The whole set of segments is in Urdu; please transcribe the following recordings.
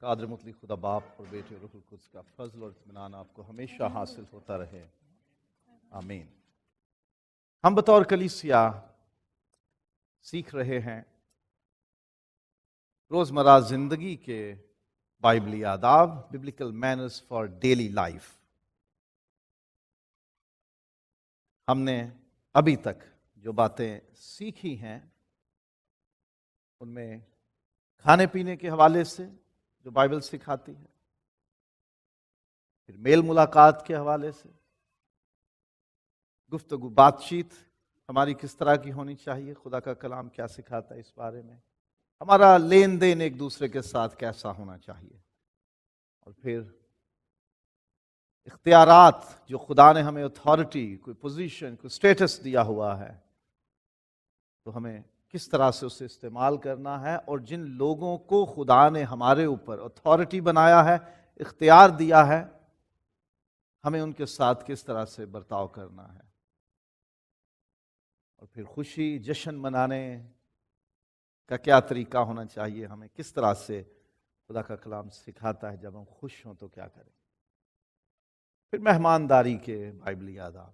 قادر مطلق خدا باپ اور بیٹے روح القدس کا فضل اور اطمینان آپ کو ہمیشہ حاصل ہوتا رہے، آمین۔ ہم بطور کلیسیا سیکھ رہے ہیں روزمرہ زندگی کے بائبلی آداب، biblical manners for daily life. ہم نے ابھی تک جو باتیں سیکھی ہیں ان میں کھانے پینے کے حوالے سے جو بائبل سکھاتی ہے، پھر میل ملاقات کے حوالے سے، گفتگو بات چیت ہماری کس طرح کی ہونی چاہیے، خدا کا کلام کیا سکھاتا ہے اس بارے میں، ہمارا لین دین ایک دوسرے کے ساتھ کیسا ہونا چاہیے، اور پھر اختیارات جو خدا نے ہمیں اتھارٹی، کوئی پوزیشن، کوئی سٹیٹس دیا ہوا ہے، تو ہمیں کس طرح سے اسے استعمال کرنا ہے، اور جن لوگوں کو خدا نے ہمارے اوپر اتھارٹی بنایا ہے، اختیار دیا ہے، ہمیں ان کے ساتھ کس طرح سے برتاؤ کرنا ہے، اور پھر خوشی جشن منانے کا کیا طریقہ ہونا چاہیے، ہمیں کس طرح سے خدا کا کلام سکھاتا ہے جب ہم خوش ہوں تو کیا کریں۔ پھر مہمانداری کے بائبلی آداب،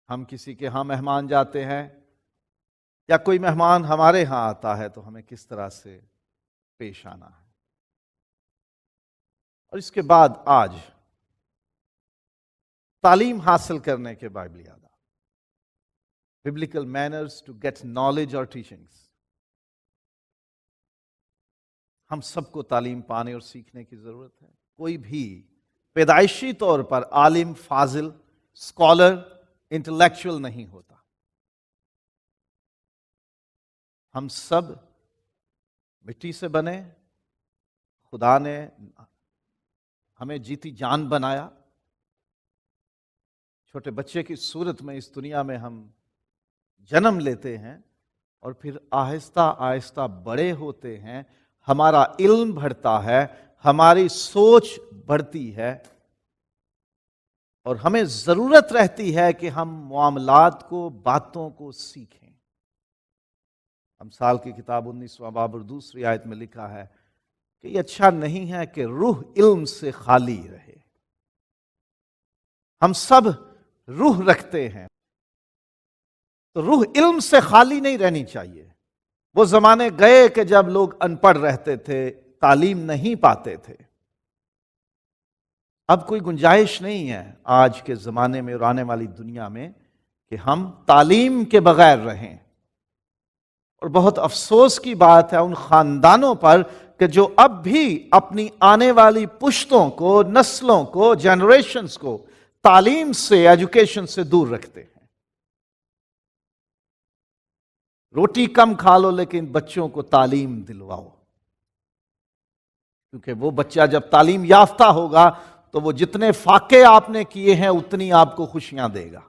ہم کسی کے ہاں مہمان جاتے ہیں یا کوئی مہمان ہمارے ہاں آتا ہے تو ہمیں کس طرح سے پیش آنا ہے۔ اور اس کے بعد آج تعلیم حاصل کرنے کے بائبلی آداب، biblical manners to get knowledge or teachings۔ ہم سب کو تعلیم پانے اور سیکھنے کی ضرورت ہے۔ کوئی بھی پیدائشی طور پر عالم، فاضل، اسکالر، انٹلیکچوئل نہیں ہوتا۔ ہم سب مٹی سے بنے، خدا نے ہمیں جیتی جان بنایا، چھوٹے بچے کی صورت میں اس دنیا میں ہم جنم لیتے ہیں، اور پھر آہستہ آہستہ بڑے ہوتے ہیں، ہمارا علم بڑھتا ہے، ہماری سوچ بڑھتی ہے، اور ہمیں ضرورت رہتی ہے کہ ہم معاملات کو، باتوں کو سیکھیں۔ امثال کی کتاب 19واں باب اور دوسری آیت میں لکھا ہے کہ یہ اچھا نہیں ہے کہ روح علم سے خالی رہے۔ ہم سب روح رکھتے ہیں، تو روح علم سے خالی نہیں رہنی چاہیے۔ وہ زمانے گئے کہ جب لوگ ان پڑھ رہتے تھے، تعلیم نہیں پاتے تھے۔ اب کوئی گنجائش نہیں ہے آج کے زمانے میں اور آنے والی دنیا میں کہ ہم تعلیم کے بغیر رہیں، اور بہت افسوس کی بات ہے ان خاندانوں پر کہ جو اب بھی اپنی آنے والی پشتوں کو، نسلوں کو، جنریشنز کو تعلیم سے، ایجوکیشن سے دور رکھتے ہیں۔ روٹی کم کھا لو لیکن بچوں کو تعلیم دلواؤ، کیونکہ وہ بچہ جب تعلیم یافتہ ہوگا تو وہ جتنے فاقے آپ نے کیے ہیں اتنی آپ کو خوشیاں دے گا۔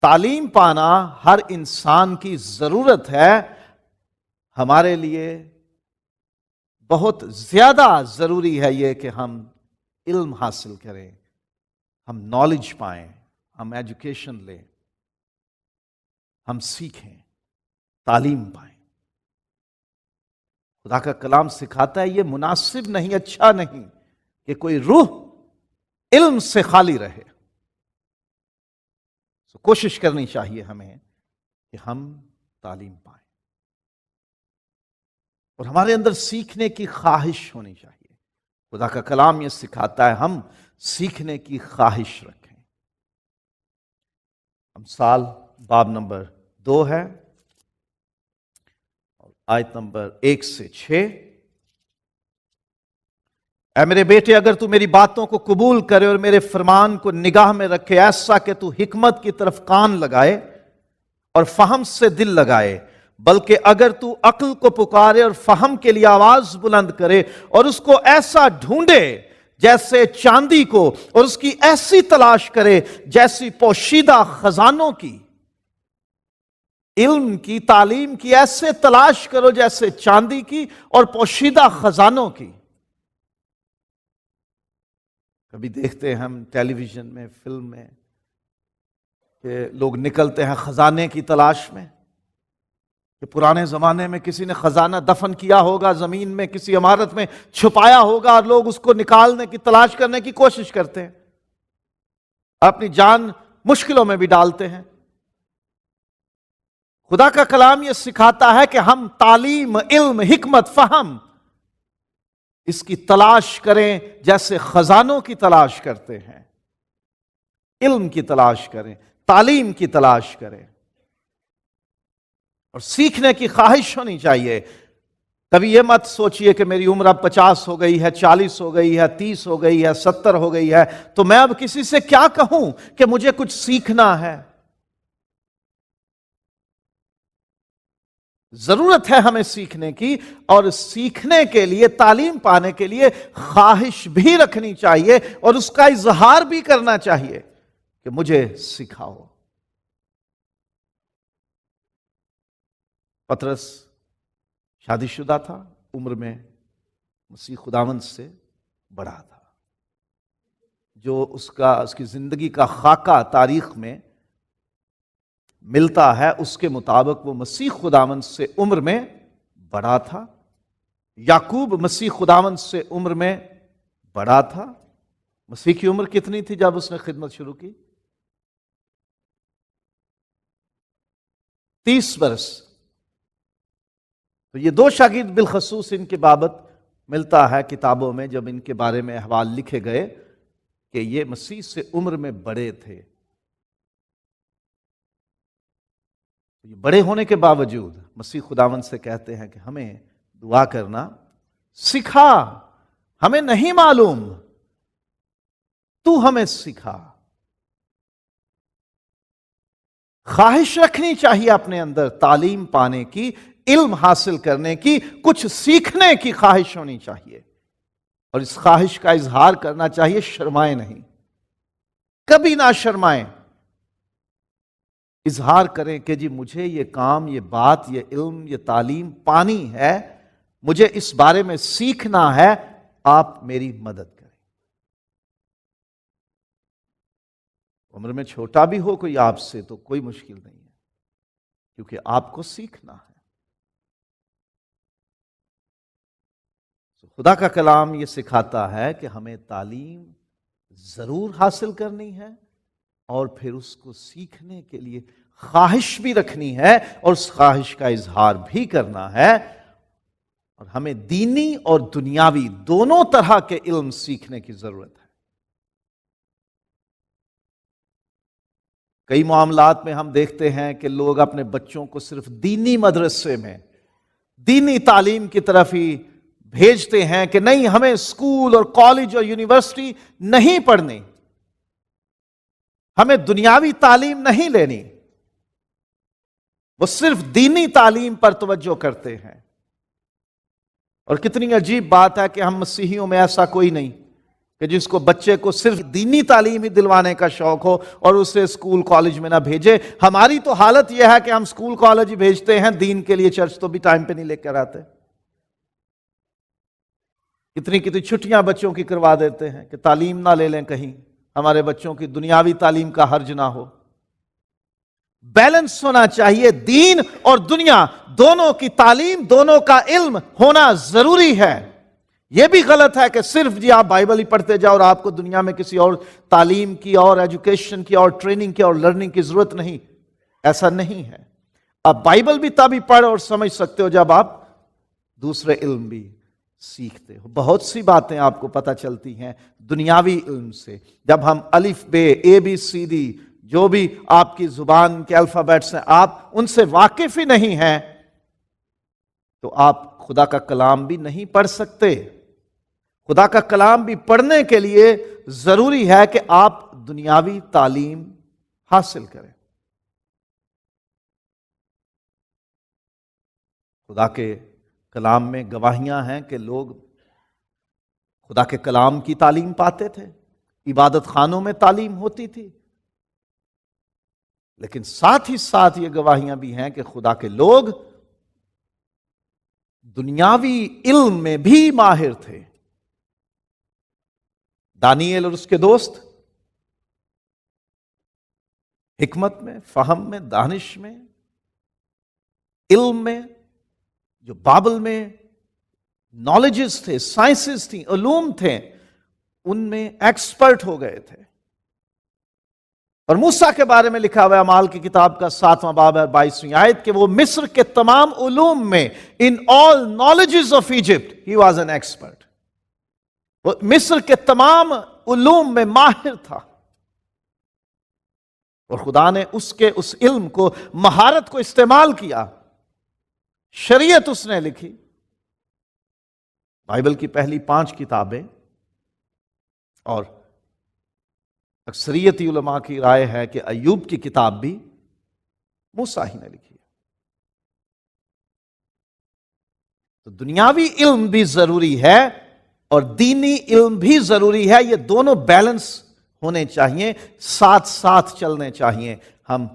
تعلیم پانا ہر انسان کی ضرورت ہے، ہمارے لیے بہت زیادہ ضروری ہے یہ کہ ہم علم حاصل کریں، ہم نالج پائیں، ہم ایجوکیشن لیں، ہم سیکھیں، تعلیم پائیں۔ خدا کا کلام سکھاتا ہے یہ مناسب نہیں، اچھا نہیں کہ کوئی روح علم سے خالی رہے۔ کوشش کرنی چاہیے ہمیں کہ ہم تعلیم پائیں، اور ہمارے اندر سیکھنے کی خواہش ہونی چاہیے۔ خدا کا کلام یہ سکھاتا ہے ہم سیکھنے کی خواہش رکھیں۔ امثال باب نمبر 2 ہے، آیت نمبر 1 سے 6۔ اے میرے بیٹے، اگر تو میری باتوں کو قبول کرے اور میرے فرمان کو نگاہ میں رکھے، ایسا کہ تو حکمت کی طرف کان لگائے اور فہم سے دل لگائے، بلکہ اگر تو عقل کو پکارے اور فہم کے لیے آواز بلند کرے، اور اس کو ایسا ڈھونڈے جیسے چاندی کو، اور اس کی ایسی تلاش کرے جیسی پوشیدہ خزانوں کی، علم کی، تعلیم کی ایسے تلاش کرو جیسے چاندی کی اور پوشیدہ خزانوں کی۔ کبھی دیکھتے ہیں ہم ٹیلی ویژن میں، فلم میں، کہ لوگ نکلتے ہیں خزانے کی تلاش میں، کہ کہ پرانے زمانے میں کسی نے خزانہ دفن کیا ہوگا زمین میں، کسی عمارت میں چھپایا ہوگا، اور لوگ اس کو نکالنے کی تلاش کرنے کی کوشش کرتے ہیں، اپنی جان مشکلوں میں بھی ڈالتے ہیں۔ خدا کا کلام یہ سکھاتا ہے کہ ہم تعلیم، علم، حکمت، فہم اس کی تلاش کریں جیسے خزانوں کی تلاش کرتے ہیں۔ علم کی تلاش کریں، تعلیم کی تلاش کریں، اور سیکھنے کی خواہش ہونی چاہیے۔ کبھی یہ مت سوچئے کہ میری عمر اب 50 ہو گئی ہے، 40 ہو گئی ہے، 30 ہو گئی ہے، 70 ہو گئی ہے، تو میں اب کسی سے کیا کہوں کہ مجھے کچھ سیکھنا ہے۔ ضرورت ہے ہمیں سیکھنے کی، اور سیکھنے کے لیے، تعلیم پانے کے لیے خواہش بھی رکھنی چاہیے، اور اس کا اظہار بھی کرنا چاہیے کہ مجھے سکھاؤ۔ پطرس شادی شدہ تھا، عمر میں مسیح خداوند سے بڑا تھا۔ جو اس کی زندگی کا خاکہ تاریخ میں ملتا ہے، اس کے مطابق وہ مسیح خداوند سے عمر میں بڑا تھا۔ یعقوب مسیح خداوند سے عمر میں بڑا تھا۔ مسیح کی عمر کتنی تھی جب اس نے خدمت شروع کی؟ 30 برس۔ تو یہ دو شاگرد بالخصوص ان کے بابت ملتا ہے کتابوں میں، جب ان کے بارے میں احوال لکھے گئے کہ یہ مسیح سے عمر میں بڑے تھے۔ یہ بڑے ہونے کے باوجود مسیح خداوند سے کہتے ہیں کہ ہمیں دعا کرنا سکھا، ہمیں نہیں معلوم، تو ہمیں سکھا۔ خواہش رکھنی چاہیے اپنے اندر تعلیم پانے کی، علم حاصل کرنے کی، کچھ سیکھنے کی خواہش ہونی چاہیے، اور اس خواہش کا اظہار کرنا چاہیے، شرمائیں نہیں، کبھی نہ شرمائیں۔ اظہار کریں کہ جی مجھے یہ کام، یہ بات، یہ علم، یہ تعلیم پانی ہے، مجھے اس بارے میں سیکھنا ہے، آپ میری مدد کریں۔ عمر میں چھوٹا بھی ہو کوئی آپ سے تو کوئی مشکل نہیں ہے، کیونکہ آپ کو سیکھنا ہے۔ خدا کا کلام یہ سکھاتا ہے کہ ہمیں تعلیم ضرور حاصل کرنی ہے، اور پھر اس کو سیکھنے کے لیے خواہش بھی رکھنی ہے، اور اس خواہش کا اظہار بھی کرنا ہے۔ اور ہمیں دینی اور دنیاوی دونوں طرح کے علم سیکھنے کی ضرورت ہے۔ کئی معاملات میں ہم دیکھتے ہیں کہ لوگ اپنے بچوں کو صرف دینی مدرسے میں، دینی تعلیم کی طرف ہی بھیجتے ہیں کہ نہیں، ہمیں اسکول اور کالج اور یونیورسٹی نہیں پڑھنی، ہمیں دنیاوی تعلیم نہیں لینی۔ وہ صرف دینی تعلیم پر توجہ کرتے ہیں۔ اور کتنی عجیب بات ہے کہ ہم مسیحیوں میں ایسا کوئی نہیں کہ جس کو بچے کو صرف دینی تعلیم ہی دلوانے کا شوق ہو اور اسے اسکول کالج میں نہ بھیجے۔ ہماری تو حالت یہ ہے کہ ہم اسکول کالج ہی بھیجتے ہیں، دین کے لیے چرچ تو بھی ٹائم پہ نہیں لے کر آتے۔ کتنی چھٹیاں بچوں کی کروا دیتے ہیں کہ تعلیم نہ لے لیں، کہیں ہمارے بچوں کی دنیاوی تعلیم کا حرج نہ ہو۔ بیلنس ہونا چاہیے، دین اور دنیا دونوں کی تعلیم، دونوں کا علم ہونا ضروری ہے۔ یہ بھی غلط ہے کہ صرف جی آپ بائبل ہی پڑھتے جاؤ اور آپ کو دنیا میں کسی اور تعلیم کی اور ایجوکیشن کی اور ٹریننگ کی اور لرننگ کی ضرورت نہیں۔ ایسا نہیں ہے۔ آپ بائبل بھی تب ہی پڑھ اور سمجھ سکتے ہو جب آپ دوسرے علم بھی سیکھتے ہو۔ بہت سی باتیں آپ کو پتہ چلتی ہیں دنیاوی علم سے۔ جب ہم الف بے اے بی سی ڈی جو بھی آپ کی زبان کے الفابیٹس ہیں آپ ان سے واقف ہی نہیں ہیں تو آپ خدا کا کلام بھی نہیں پڑھ سکتے۔ خدا کا کلام بھی پڑھنے کے لیے ضروری ہے کہ آپ دنیاوی تعلیم حاصل کریں۔ خدا کے کلام میں گواہیاں ہیں کہ لوگ خدا کے کلام کی تعلیم پاتے تھے، عبادت خانوں میں تعلیم ہوتی تھی، لیکن ساتھ ہی ساتھ یہ گواہیاں بھی ہیں کہ خدا کے لوگ دنیاوی علم میں بھی ماہر تھے۔ دانیل اور اس کے دوست حکمت میں، فہم میں، دانش میں علم میں، جو بائبل میں نالجز تھے، سائنسز تھیں، علوم تھے، ان میں ایکسپرٹ ہو گئے تھے۔ اور موسیٰ کے بارے میں لکھا ہوا ہے اعمال کی کتاب کا 7واں باب ہے 22ویں آیت کہ وہ مصر کے تمام علوم میں، in all knowledges of Egypt he was an expert, وہ مصر کے تمام علوم میں ماہر تھا، اور خدا نے اس علم کو، مہارت کو استعمال کیا، شریعت اس نے لکھی۔ بائبل کی پہلی 5 کتابیں، اور اکثریتی علماء کی رائے ہے کہ ایوب کی کتاب بھی موسیٰ ہی نے لکھی ہے۔ تو دنیاوی علم بھی ضروری ہے اور دینی علم بھی ضروری ہے، یہ دونوں بیلنس ہونے چاہیے، ساتھ ساتھ چلنے چاہیے۔ ہم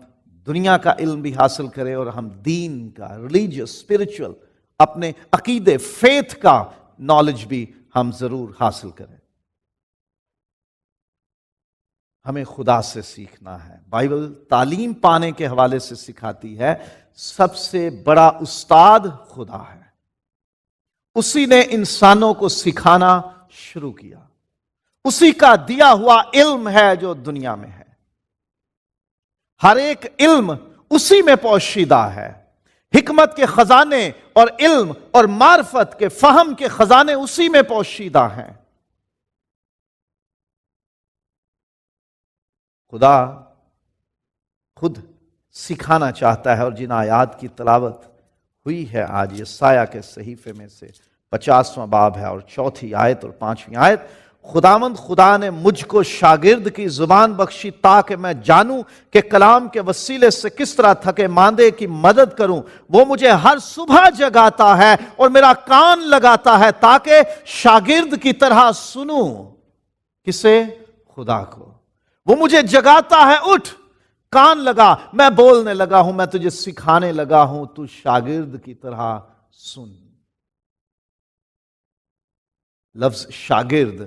دنیا کا علم بھی حاصل کریں اور ہم دین کا، ریلیجیس، اسپرچل، اپنے عقیدے، فیتھ کا نالج بھی ہم ضرور حاصل کریں۔ ہمیں خدا سے سیکھنا ہے۔ بائبل تعلیم پانے کے حوالے سے سکھاتی ہے سب سے بڑا استاد خدا ہے، اسی نے انسانوں کو سکھانا شروع کیا، اسی کا دیا ہوا علم ہے جو دنیا میں ہے، ہر ایک علم اسی میں پوشیدہ ہے، حکمت کے خزانے اور علم اور معرفت کے، فہم کے خزانے اسی میں پوشیدہ ہیں۔ خدا خود سکھانا چاہتا ہے، اور جن آیات کی تلاوت ہوئی ہے آج یسایہ کے صحیفے میں سے 50واں باب ہے اور 4 آیت اور 5ویں آیت، خداوند خدا نے مجھ کو شاگرد کی زبان بخشی تاکہ میں جانوں کہ کلام کے وسیلے سے کس طرح تھکے ماندے کی مدد کروں۔ وہ مجھے ہر صبح جگاتا ہے اور میرا کان لگاتا ہے تاکہ شاگرد کی طرح سنوں۔ کسے؟ خدا کو۔ وہ مجھے جگاتا ہے، اٹھ، کان لگا، میں بولنے لگا ہوں، میں تجھے سکھانے لگا ہوں، تو شاگرد کی طرح سن۔ لفظ شاگرد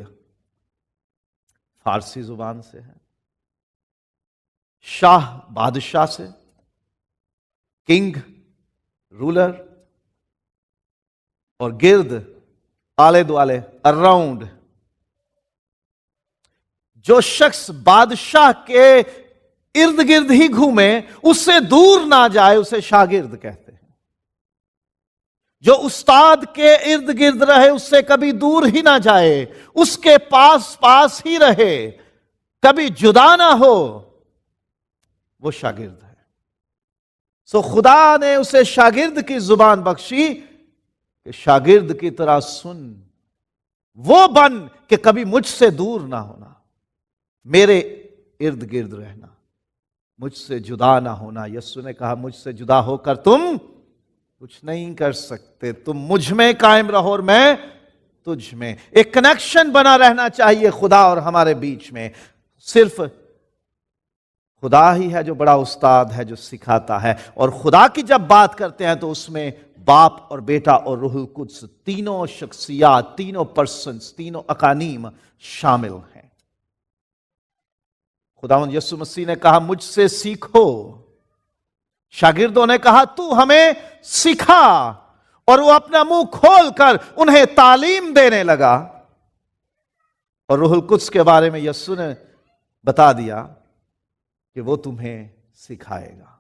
فارسی زبان سے ہے، شاہ بادشاہ سے، کنگ رولر، اور گرد آلے دوالے، اراؤنڈ۔ جو شخص بادشاہ کے ارد گرد ہی گھومے، اس سے دور نہ جائے، اسے شاگرد کہتے ہیں۔ جو استاد کے ارد گرد رہے، اس سے کبھی دور ہی نہ جائے، اس کے پاس پاس ہی رہے، کبھی جدا نہ ہو، وہ شاگرد ہے۔ سو خدا نے اسے شاگرد کی زبان بخشی کہ شاگرد کی طرح سن، وہ بن کہ کبھی مجھ سے دور نہ ہونا، میرے ارد گرد رہنا، مجھ سے جدا نہ ہونا۔ یسوع نے کہا مجھ سے جدا ہو کر تم کچھ نہیں کر سکتے، تم مجھ میں قائم رہو اور میں تجھ میں۔ ایک کنیکشن بنا رہنا چاہیے خدا اور ہمارے بیچ میں۔ صرف خدا ہی ہے جو بڑا استاد ہے، جو سکھاتا ہے، اور خدا کی جب بات کرتے ہیں تو اس میں باپ اور بیٹا اور روح القدس، تینوں شخصیات، تینوں پرسنز، تینوں اقانیم شامل ہیں۔ خداوند یسوع مسیح نے کہا مجھ سے سیکھو، شاگردوں نے کہا تو ہمیں سکھا، اور وہ اپنا منہ کھول کر انہیں تعلیم دینے لگا۔ اور روح القدس کے بارے میں یسوع نے بتا دیا کہ وہ تمہیں سکھائے گا،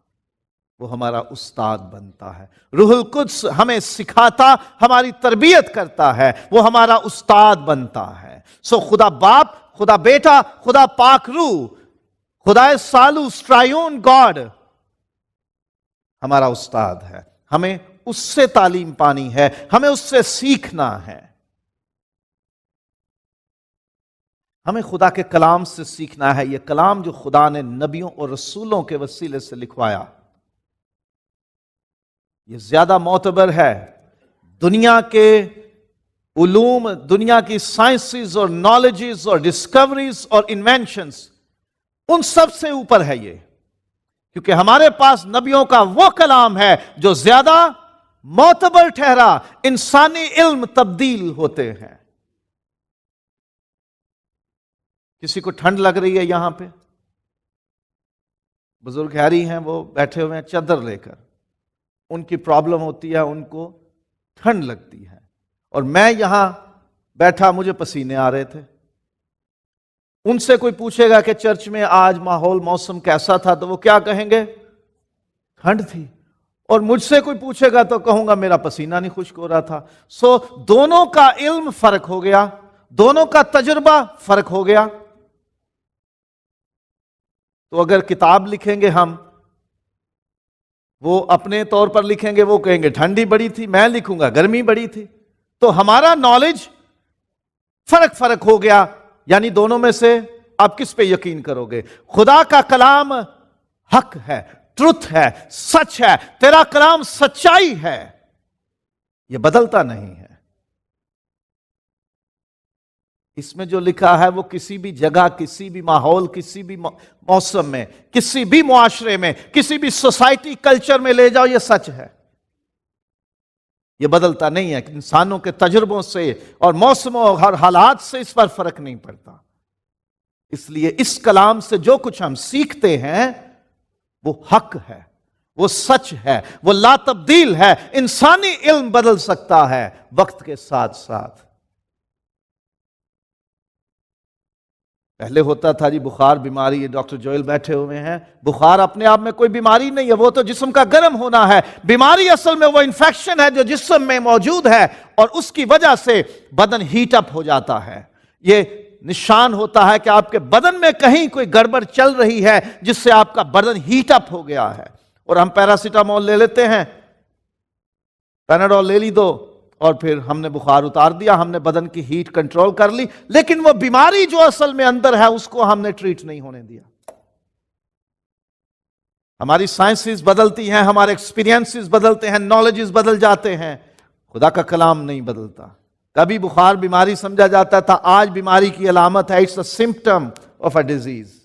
وہ ہمارا استاد بنتا ہے۔ روح القدس ہمیں سکھاتا، ہماری تربیت کرتا ہے، وہ ہمارا استاد بنتا ہے۔ سو خدا باپ، خدا بیٹا، خدا پاک روح، خدا سالو ٹرائیون گاڈ ہمارا استاد ہے۔ ہمیں اس سے تعلیم پانی ہے، ہمیں اس سے سیکھنا ہے، ہمیں خدا کے کلام سے سیکھنا ہے۔ یہ کلام جو خدا نے نبیوں اور رسولوں کے وسیلے سے لکھوایا، یہ زیادہ معتبر ہے دنیا کے علوم، دنیا کی سائنسز اور نالجز اور ڈسکوریز اور انوینشنز، ان سب سے اوپر ہے یہ، کیونکہ ہمارے پاس نبیوں کا وہ کلام ہے جو زیادہ معتبر ٹھہرا۔ انسانی علم تبدیل ہوتے ہیں۔ کسی کو ٹھنڈ لگ رہی ہے یہاں پہ؟ بزرگ ہیری ہیں، وہ بیٹھے ہوئے ہیں چادر لے کر، ان کی پرابلم ہوتی ہے، ان کو ٹھنڈ لگتی ہے، اور میں یہاں بیٹھا مجھے پسینے آ رہے تھے۔ ان سے کوئی پوچھے گا کہ چرچ میں آج ماحول موسم کیسا تھا، تو وہ کیا کہیں گے؟ ٹھنڈ تھی۔ اور مجھ سے کوئی پوچھے گا تو کہوں گا میرا پسینہ نہیں خشک ہو رہا تھا۔ دونوں کا علم فرق ہو گیا، دونوں کا تجربہ فرق ہو گیا۔ تو اگر کتاب لکھیں گے ہم، وہ اپنے طور پر لکھیں گے، وہ کہیں گے ٹھنڈی بڑی تھی، میں لکھوں گا گرمی بڑی تھی۔ تو ہمارا نالج فرق ہو گیا، یعنی دونوں میں سے آپ کس پہ یقین کرو گے؟ خدا کا کلام حق ہے، ٹروتھ ہے، سچ ہے، تیرا کلام سچائی ہے، یہ بدلتا نہیں ہے۔ اس میں جو لکھا ہے وہ کسی بھی جگہ، کسی بھی ماحول، کسی بھی موسم میں، کسی بھی معاشرے میں، کسی بھی سوسائٹی کلچر میں لے جاؤ، یہ سچ ہے، یہ بدلتا نہیں ہے۔ انسانوں کے تجربوں سے اور موسموں اور ہر حالات سے اس پر فرق نہیں پڑتا۔ اس لیے اس کلام سے جو کچھ ہم سیکھتے ہیں وہ حق ہے، وہ سچ ہے، وہ لا تبدیل ہے۔ انسانی علم بدل سکتا ہے وقت کے ساتھ ساتھ۔ پہلے ہوتا تھا جی بخار بیماری، یہ ڈاکٹر جوئل بیٹھے ہوئے ہیں، بخار اپنے آپ میں کوئی بیماری نہیں ہے، وہ تو جسم کا گرم ہونا ہے۔ بیماری اصل میں وہ انفیکشن ہے جو جسم میں موجود ہے، اور اس کی وجہ سے بدن ہیٹ اپ ہو جاتا ہے۔ یہ نشان ہوتا ہے کہ آپ کے بدن میں کہیں کوئی گڑبڑ چل رہی ہے جس سے آپ کا بدن ہیٹ اپ ہو گیا ہے۔ اور ہم پیراسیٹامول لے لیتے ہیں، پیناڈول لے لی دو، اور پھر ہم نے بخار اتار دیا، ہم نے بدن کی ہیٹ کنٹرول کر لی، لیکن وہ بیماری جو اصل میں اندر ہے اس کو ہم نے ٹریٹ نہیں ہونے دیا۔ ہماری سائنسز بدلتی ہیں، ہمارے ایکسپیرینسز بدلتے ہیں، نالجز بدل جاتے ہیں، خدا کا کلام نہیں بدلتا۔ کبھی بخار بیماری سمجھا جاتا تھا، آج بیماری کی علامت ہے، it's a symptom of a disease.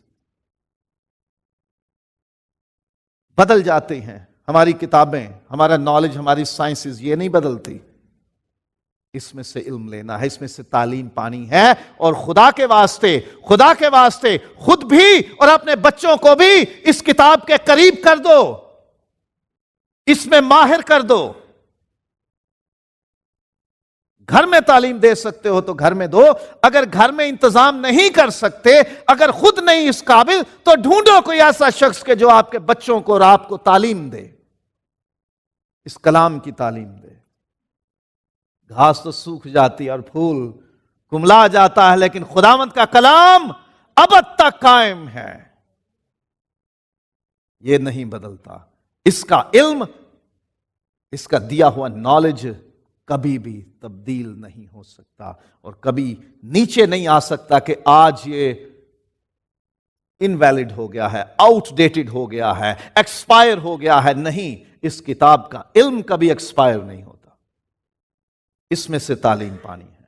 بدل جاتے ہیں ہماری کتابیں، ہمارا نالج، ہماری سائنسز، یہ نہیں بدلتی۔ اس میں سے علم لینا ہے، اس میں سے تعلیم پانی ہے، اور خدا کے واسطے خود بھی اور اپنے بچوں کو بھی اس کتاب کے قریب کر دو، اس میں ماہر کر دو۔ گھر میں تعلیم دے سکتے ہو تو گھر میں دو، اگر گھر میں انتظام نہیں کر سکتے، اگر خود نہیں اس قابل، تو ڈھونڈو کوئی ایسا شخص کے جو آپ کے بچوں کو اور آپ کو تعلیم دے، اس کلام کی تعلیم دے۔ گھاس تو سوکھ جاتی ہے اور پھول کملا جاتا ہے، لیکن خداوند کا کلام ابد تک قائم ہے، یہ نہیں بدلتا۔ اس کا علم، اس کا دیا ہوا نالج کبھی بھی تبدیل نہیں ہو سکتا، اور کبھی نیچے نہیں آ سکتا کہ آج یہ انویلڈ ہو گیا ہے، آؤٹ ڈیٹڈ ہو گیا ہے، ایکسپائر ہو گیا ہے۔ نہیں، اس کتاب کا علم کبھی ایکسپائر نہیں ہوتا، اس میں سے تعلیم پانی ہے۔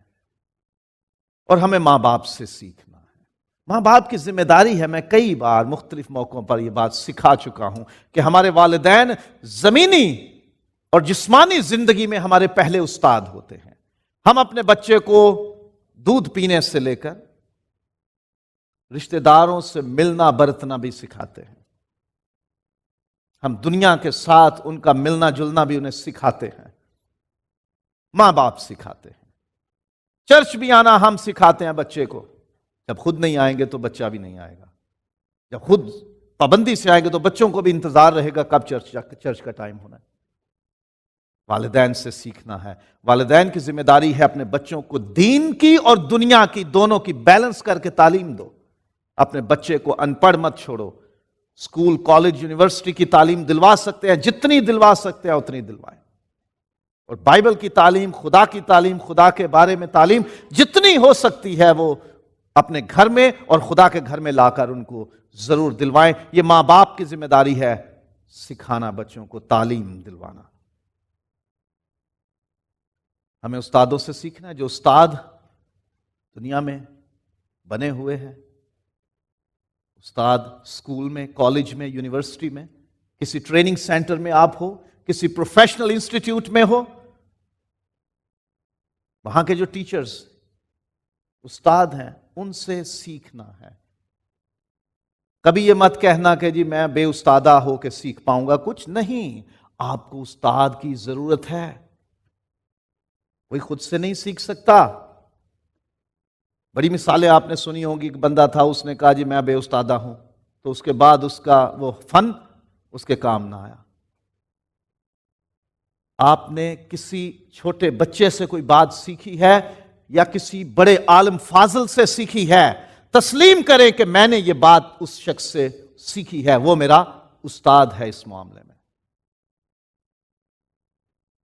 اور ہمیں ماں باپ سے سیکھنا ہے۔ ماں باپ کی ذمہ داری ہے، میں کئی بار مختلف موقعوں پر یہ بات سکھا چکا ہوں کہ ہمارے والدین زمینی اور جسمانی زندگی میں ہمارے پہلے استاد ہوتے ہیں۔ ہم اپنے بچے کو دودھ پینے سے لے کر رشتہ داروں سے ملنا برتنا بھی سکھاتے ہیں، ہم دنیا کے ساتھ ان کا ملنا جلنا بھی انہیں سکھاتے ہیں، ماں باپ سکھاتے ہیں۔ چرچ بھی آنا ہم سکھاتے ہیں بچے کو، جب خود نہیں آئیں گے تو بچہ بھی نہیں آئے گا، جب خود پابندی سے آئیں گے تو بچوں کو بھی انتظار رہے گا کب چرچ کا ٹائم ہونا ہے۔ والدین سے سیکھنا ہے۔ والدین کی ذمہ داری ہے اپنے بچوں کو دین کی اور دنیا کی دونوں کی بیلنس کر کے تعلیم دو۔ اپنے بچے کو ان پڑھ مت چھوڑو، اسکول، کالج، یونیورسٹی کی تعلیم دلوا سکتے ہیں، جتنی دلوا سکتے ہیں اتنی دلوائیں، اور بائبل کی تعلیم، خدا کی تعلیم، خدا کے بارے میں تعلیم جتنی ہو سکتی ہے وہ اپنے گھر میں اور خدا کے گھر میں لا کر ان کو ضرور دلوائیں۔ یہ ماں باپ کی ذمہ داری ہے، سکھانا بچوں کو، تعلیم دلوانا۔ ہمیں استادوں سے سیکھنا ہے۔ جو استاد دنیا میں بنے ہوئے ہیں، استاد اسکول میں، کالج میں، یونیورسٹی میں، کسی ٹریننگ سینٹر میں آپ ہو، کسی پروفیشنل انسٹیٹیوٹ میں ہو، وہاں کے جو ٹیچرز، استاد ہیں، ان سے سیکھنا ہے۔ کبھی یہ مت کہنا کہ جی میں بے استادہ ہو کے سیکھ پاؤں گا کچھ، نہیں۔ آپ کو استاد کی ضرورت ہے. کوئی خود سے نہیں سیکھ سکتا. بڑی مثالیں آپ نے سنی ہوں گی. ایک بندہ تھا, اس نے کہا جی میں بے استادہ ہوں, تو اس کے بعد اس کا وہ فن اس کے کام نہ آیا. آپ نے کسی چھوٹے بچے سے کوئی بات سیکھی ہے یا کسی بڑے عالم فاضل سے سیکھی ہے, تسلیم کریں کہ میں نے یہ بات اس شخص سے سیکھی ہے, وہ میرا استاد ہے اس معاملے میں.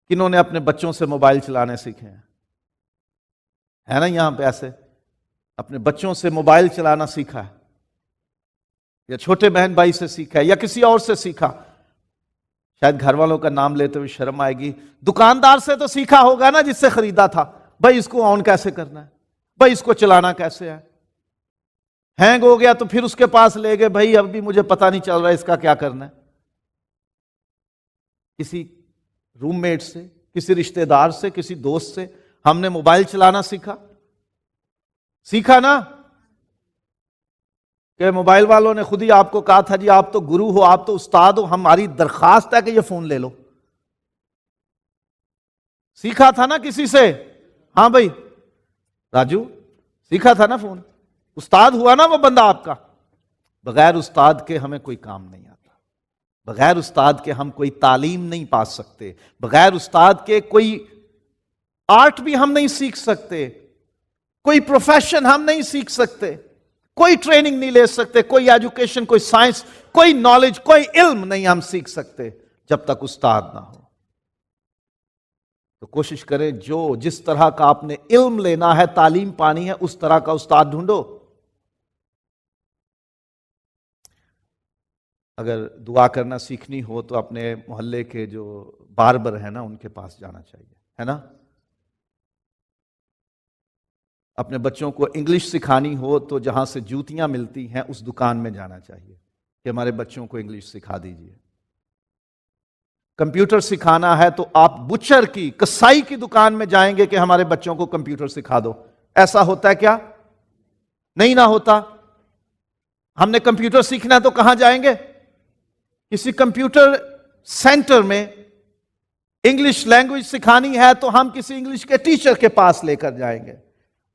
کنہوں نے اپنے بچوں سے موبائل چلانے سیکھے ہیں؟ ہے نا یہاں پہ ایسے اپنے بچوں سے موبائل چلانا سیکھا ہے, یا چھوٹے بہن بھائی سے سیکھا ہے, یا کسی اور سے سیکھا. شاید گھر والوں کا نام لیتے ہوئے شرم آئے گی. دکاندار سے تو سیکھا ہوگا نا جس سے خریدا تھا, بھائی اس کو آن کیسے کرنا ہے, بھائی اس کو چلانا کیسے ہے. ہینگ ہو گیا تو پھر اس کے پاس لے گئے, بھائی اب بھی مجھے پتہ نہیں چل رہا اس کا کیا کرنا ہے. کسی روم میٹ سے, کسی رشتہ دار سے, کسی دوست سے ہم نے موبائل چلانا سیکھا نا, کہ موبائل والوں نے خود ہی آپ کو کہا تھا جی آپ تو گرو ہو, آپ تو استاد ہو, ہماری درخواست ہے کہ یہ فون لے لو. سیکھا تھا نا کسی سے. ہاں بھائی راجو, سیکھا تھا نا فون, استاد ہوا نا وہ بندہ آپ کا. بغیر استاد کے ہمیں کوئی کام نہیں آتا, بغیر استاد کے ہم کوئی تعلیم نہیں پا سکتے, بغیر استاد کے کوئی آرٹ بھی ہم نہیں سیکھ سکتے, کوئی پروفیشن ہم نہیں سیکھ سکتے, کوئی ٹریننگ نہیں لے سکتے, کوئی ایجوکیشن, کوئی سائنس, کوئی نالج, کوئی علم نہیں ہم سیکھ سکتے جب تک استاد نہ ہو. تو کوشش کریں جو جس طرح کا آپ نے علم لینا ہے, تعلیم پانی ہے, اس طرح کا استاد ڈھونڈو. اگر دعا کرنا سیکھنی ہو تو اپنے محلے کے جو باربر ہیں نا ان کے پاس جانا چاہیے, ہے نا. اپنے بچوں کو انگلش سکھانی ہو تو جہاں سے جوتیاں ملتی ہیں اس دکان میں جانا چاہیے کہ ہمارے بچوں کو انگلش سکھا دیجیے. کمپیوٹر سکھانا ہے تو آپ بچر کی, کسائی کی دکان میں جائیں گے کہ ہمارے بچوں کو کمپیوٹر سکھا دو. ایسا ہوتا ہے کیا؟ نہیں نہ ہوتا. ہم نے کمپیوٹر سیکھنا ہے تو کہاں جائیں گے؟ کسی کمپیوٹر سینٹر میں. انگلش لینگویج سکھانی ہے تو ہم کسی انگلش کے ٹیچر کے پاس لے کر جائیں گے.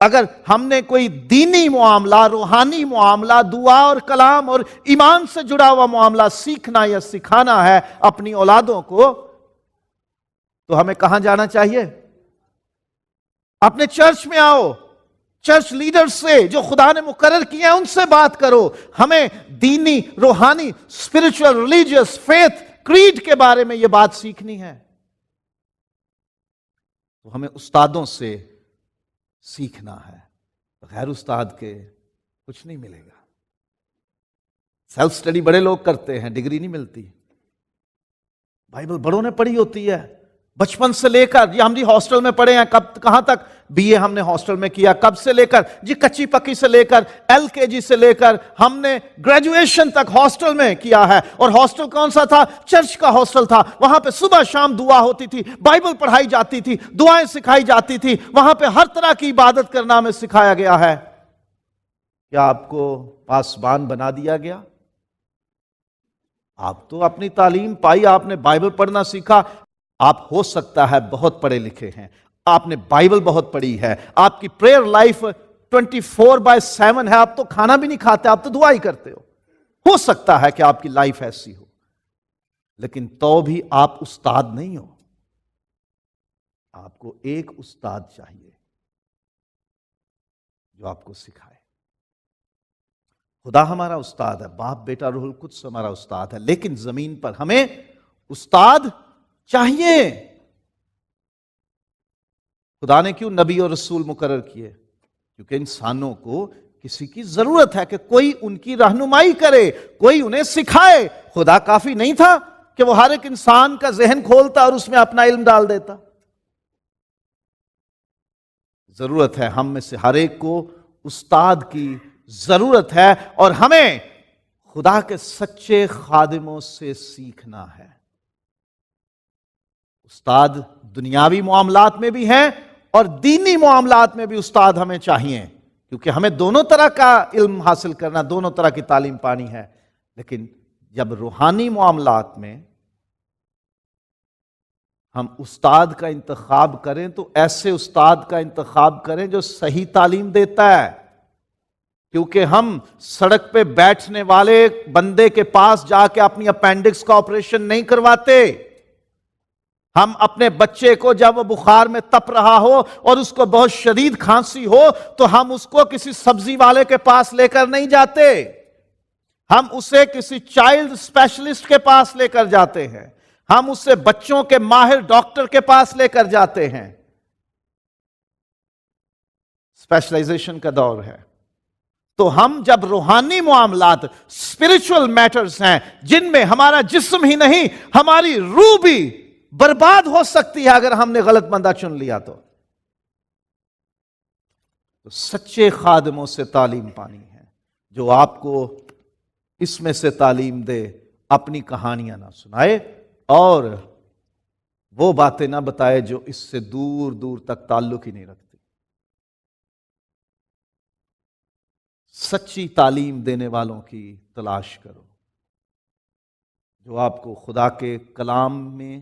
اگر ہم نے کوئی دینی معاملہ, روحانی معاملہ, دعا اور کلام اور ایمان سے جڑا ہوا معاملہ سیکھنا یا سکھانا ہے اپنی اولادوں کو, تو ہمیں کہاں جانا چاہیے؟ اپنے چرچ میں آؤ, چرچ لیڈر سے جو خدا نے مقرر کیا ہے ان سے بات کرو. ہمیں دینی, روحانی, اسپرچل, ریلیجیس, فیتھ, کریڈ کے بارے میں یہ بات سیکھنی ہے تو ہمیں استادوں سے سیکھنا ہے. بغیر استاد کے کچھ نہیں ملے گا. سیلف سٹڈی بڑے لوگ کرتے ہیں, ڈگری نہیں ملتی. بائبل بڑوں نے پڑھی ہوتی ہے بچپن سے لے کر, یہ ہم جی ہاسٹل میں پڑھے ہیں, کہاں تک بی اے ہم نے ہاسٹل میں کیا, کب سے لے کر جی کچی پکی سے لے کر ایل کے جی سے لے کر ہم نے گریجویشن تک ہاسٹل میں کیا ہے. اور ہاسٹل کون سا تھا؟ چرچ کا ہاسٹل تھا. وہاں پہ صبح شام دعا ہوتی تھی, بائبل پڑھائی جاتی تھی, دعائیں سکھائی جاتی تھی. وہاں پہ ہر طرح کی عبادت کرنا ہمیں سکھایا گیا ہے. کیا آپ کو پاسبان بنا دیا گیا؟ آپ تو اپنی تعلیم پائی, آپ نے بائبل پڑھنا سیکھا. آپ ہو سکتا ہے بہت پڑھے لکھے ہیں, آپ نے بائبل بہت پڑھی ہے, آپ کی پریئر لائف 24/7 ہے, آپ تو کھانا بھی نہیں کھاتے, آپ تو دعا ہی کرتے ہو سکتا ہے کہ آپ کی لائف ایسی ہو, لیکن تو بھی آپ استاد نہیں ہو. آپ کو ایک استاد چاہیے جو آپ کو سکھائے. خدا ہمارا استاد ہے, باپ بیٹا روح القدس ہمارا استاد ہے, لیکن زمین پر ہمیں استاد چاہیے. خدا نے کیوں نبی اور رسول مقرر کیے؟ کیونکہ انسانوں کو کسی کی ضرورت ہے کہ کوئی ان کی رہنمائی کرے, کوئی انہیں سکھائے. خدا کافی نہیں تھا کہ وہ ہر ایک انسان کا ذہن کھولتا اور اس میں اپنا علم ڈال دیتا. ضرورت ہے ہم میں سے ہر ایک کو استاد کی ضرورت ہے, اور ہمیں خدا کے سچے خادموں سے سیکھنا ہے. استاد دنیاوی معاملات میں بھی ہیں اور دینی معاملات میں بھی استاد ہمیں چاہیے, کیونکہ ہمیں دونوں طرح کا علم حاصل کرنا, دونوں طرح کی تعلیم پانی ہے. لیکن جب روحانی معاملات میں ہم استاد کا انتخاب کریں تو ایسے استاد کا انتخاب کریں جو صحیح تعلیم دیتا ہے، کیونکہ ہم سڑک پہ بیٹھنے والے بندے کے پاس جا کے اپنی اپینڈکس کا آپریشن نہیں کرواتے۔ ہم اپنے بچے کو جب وہ بخار میں تپ رہا ہو اور اس کو بہت شدید کھانسی ہو تو ہم اس کو کسی سبزی والے کے پاس لے کر نہیں جاتے، ہم اسے کسی چائلڈ اسپیشلسٹ کے پاس لے کر جاتے ہیں، ہم اسے بچوں کے ماہر ڈاکٹر کے پاس لے کر جاتے ہیں۔ اسپیشلائزیشن کا دور ہے، تو ہم جب روحانی معاملات اسپرچل میٹرز ہیں جن میں ہمارا جسم ہی نہیں ہماری روح بھی برباد ہو سکتی ہے اگر ہم نے غلط بندہ چن لیا تو سچے خادموں سے تعلیم پانی ہے جو آپ کو اس میں سے تعلیم دے، اپنی کہانیاں نہ سنائے اور وہ باتیں نہ بتائے جو اس سے دور دور تک تعلق ہی نہیں رکھتی۔ سچی تعلیم دینے والوں کی تلاش کرو جو آپ کو خدا کے کلام میں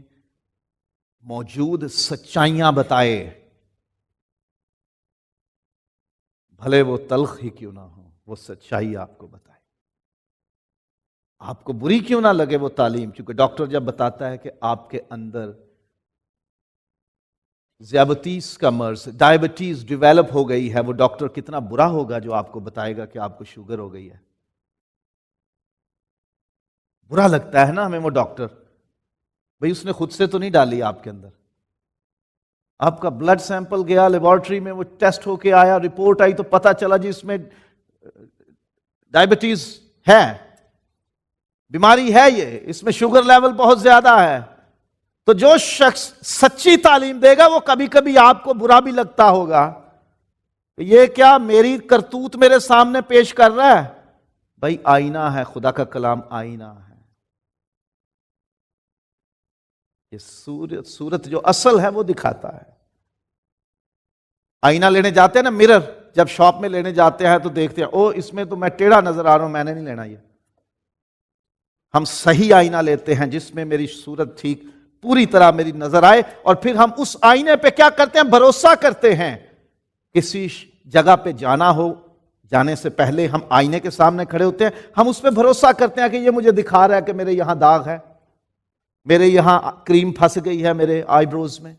موجود سچائیاں بتائے، بھلے وہ تلخ ہی کیوں نہ ہو، وہ سچائی آپ کو بتائے۔ آپ کو بری کیوں نہ لگے وہ تعلیم، کیونکہ ڈاکٹر جب بتاتا ہے کہ آپ کے اندر ذیابیطیز کا مرض، ڈائبٹیز ڈیویلپ ہو گئی ہے، وہ ڈاکٹر کتنا برا ہوگا جو آپ کو بتائے گا کہ آپ کو شوگر ہو گئی ہے۔ برا لگتا ہے نا ہمیں وہ ڈاکٹر، بھئی اس نے خود سے تو نہیں ڈالی آپ کے اندر، آپ کا بلڈ سیمپل گیا لیبارٹری میں، وہ ٹیسٹ ہو کے آیا، رپورٹ آئی تو پتا چلا جی اس میں ڈائبٹیز ہے، بیماری ہے، یہ اس میں شوگر لیول بہت زیادہ ہے۔ تو جو شخص سچی تعلیم دے گا وہ کبھی کبھی آپ کو برا بھی لگتا ہوگا، یہ کیا میری کرتوت میرے سامنے پیش کر رہا ہے؟ بھائی آئینہ ہے، خدا کا کلام آئینہ ہے۔ یہ صورت جو اصل ہے وہ دکھاتا ہے۔ آئینہ لینے جاتے ہیں نا، مرر، جب شاپ میں لینے جاتے ہیں تو دیکھتے ہیں او اس میں تو میں ٹیڑھا نظر آ رہا ہوں، میں نے نہیں لینا یہ۔ ہم صحیح آئینہ لیتے ہیں جس میں میری صورت ٹھیک پوری طرح میری نظر آئے، اور پھر ہم اس آئینے پہ کیا کرتے ہیں؟ بھروسہ کرتے ہیں۔ کسی جگہ پہ جانا ہو، جانے سے پہلے ہم آئینے کے سامنے کھڑے ہوتے ہیں، ہم اس پہ بھروسہ کرتے ہیں کہ یہ مجھے دکھا رہا ہے کہ میرے یہاں داغ ہے، میرے یہاں کریم پھنس گئی ہے، میرے آئی بروز میں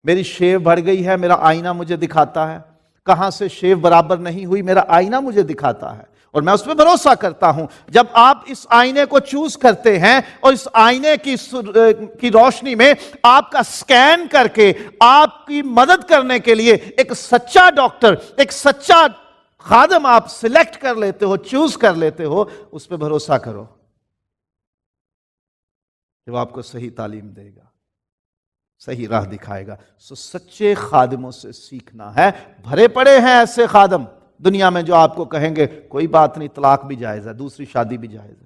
میری شیو بڑھ گئی ہے، میرا آئینہ مجھے دکھاتا ہے، کہاں سے شیو برابر نہیں ہوئی میرا آئینہ مجھے دکھاتا ہے، اور میں اس پہ بھروسہ کرتا ہوں۔ جب آپ اس آئینے کو چوز کرتے ہیں اور اس آئینے کی روشنی میں آپ کا سکین کر کے آپ کی مدد کرنے کے لیے ایک سچا ڈاکٹر، ایک سچا خادم آپ سلیکٹ کر لیتے ہو، چوز کر لیتے ہو، اس پہ بھروسہ کرو کہ وہ آپ کو صحیح تعلیم دے گا، صحیح راہ دکھائے گا۔ سچے خادموں سے سیکھنا ہے۔ بھرے پڑے ہیں ایسے خادم دنیا میں جو آپ کو کہیں گے کوئی بات نہیں، طلاق بھی جائز ہے، دوسری شادی بھی جائز ہے،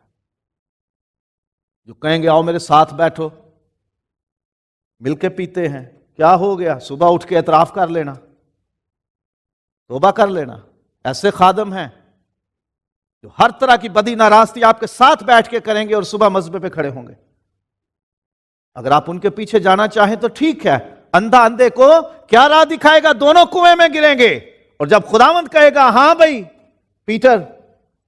جو کہیں گے آؤ میرے ساتھ بیٹھو، مل کے پیتے ہیں، کیا ہو گیا، صبح اٹھ کے اعتراف کر لینا، توبہ کر لینا۔ ایسے خادم ہیں جو ہر طرح کی بدی ناراستی آپ کے ساتھ بیٹھ کے کریں گے اور صبح مذبے پہ کھڑے ہوں گے۔ اگر آپ ان کے پیچھے جانا چاہیں تو ٹھیک ہے، اندھا اندھے کو کیا راہ دکھائے گا، دونوں کنویں میں گریں گے۔ اور جب خداوند کہے گا ہاں بھائی پیٹر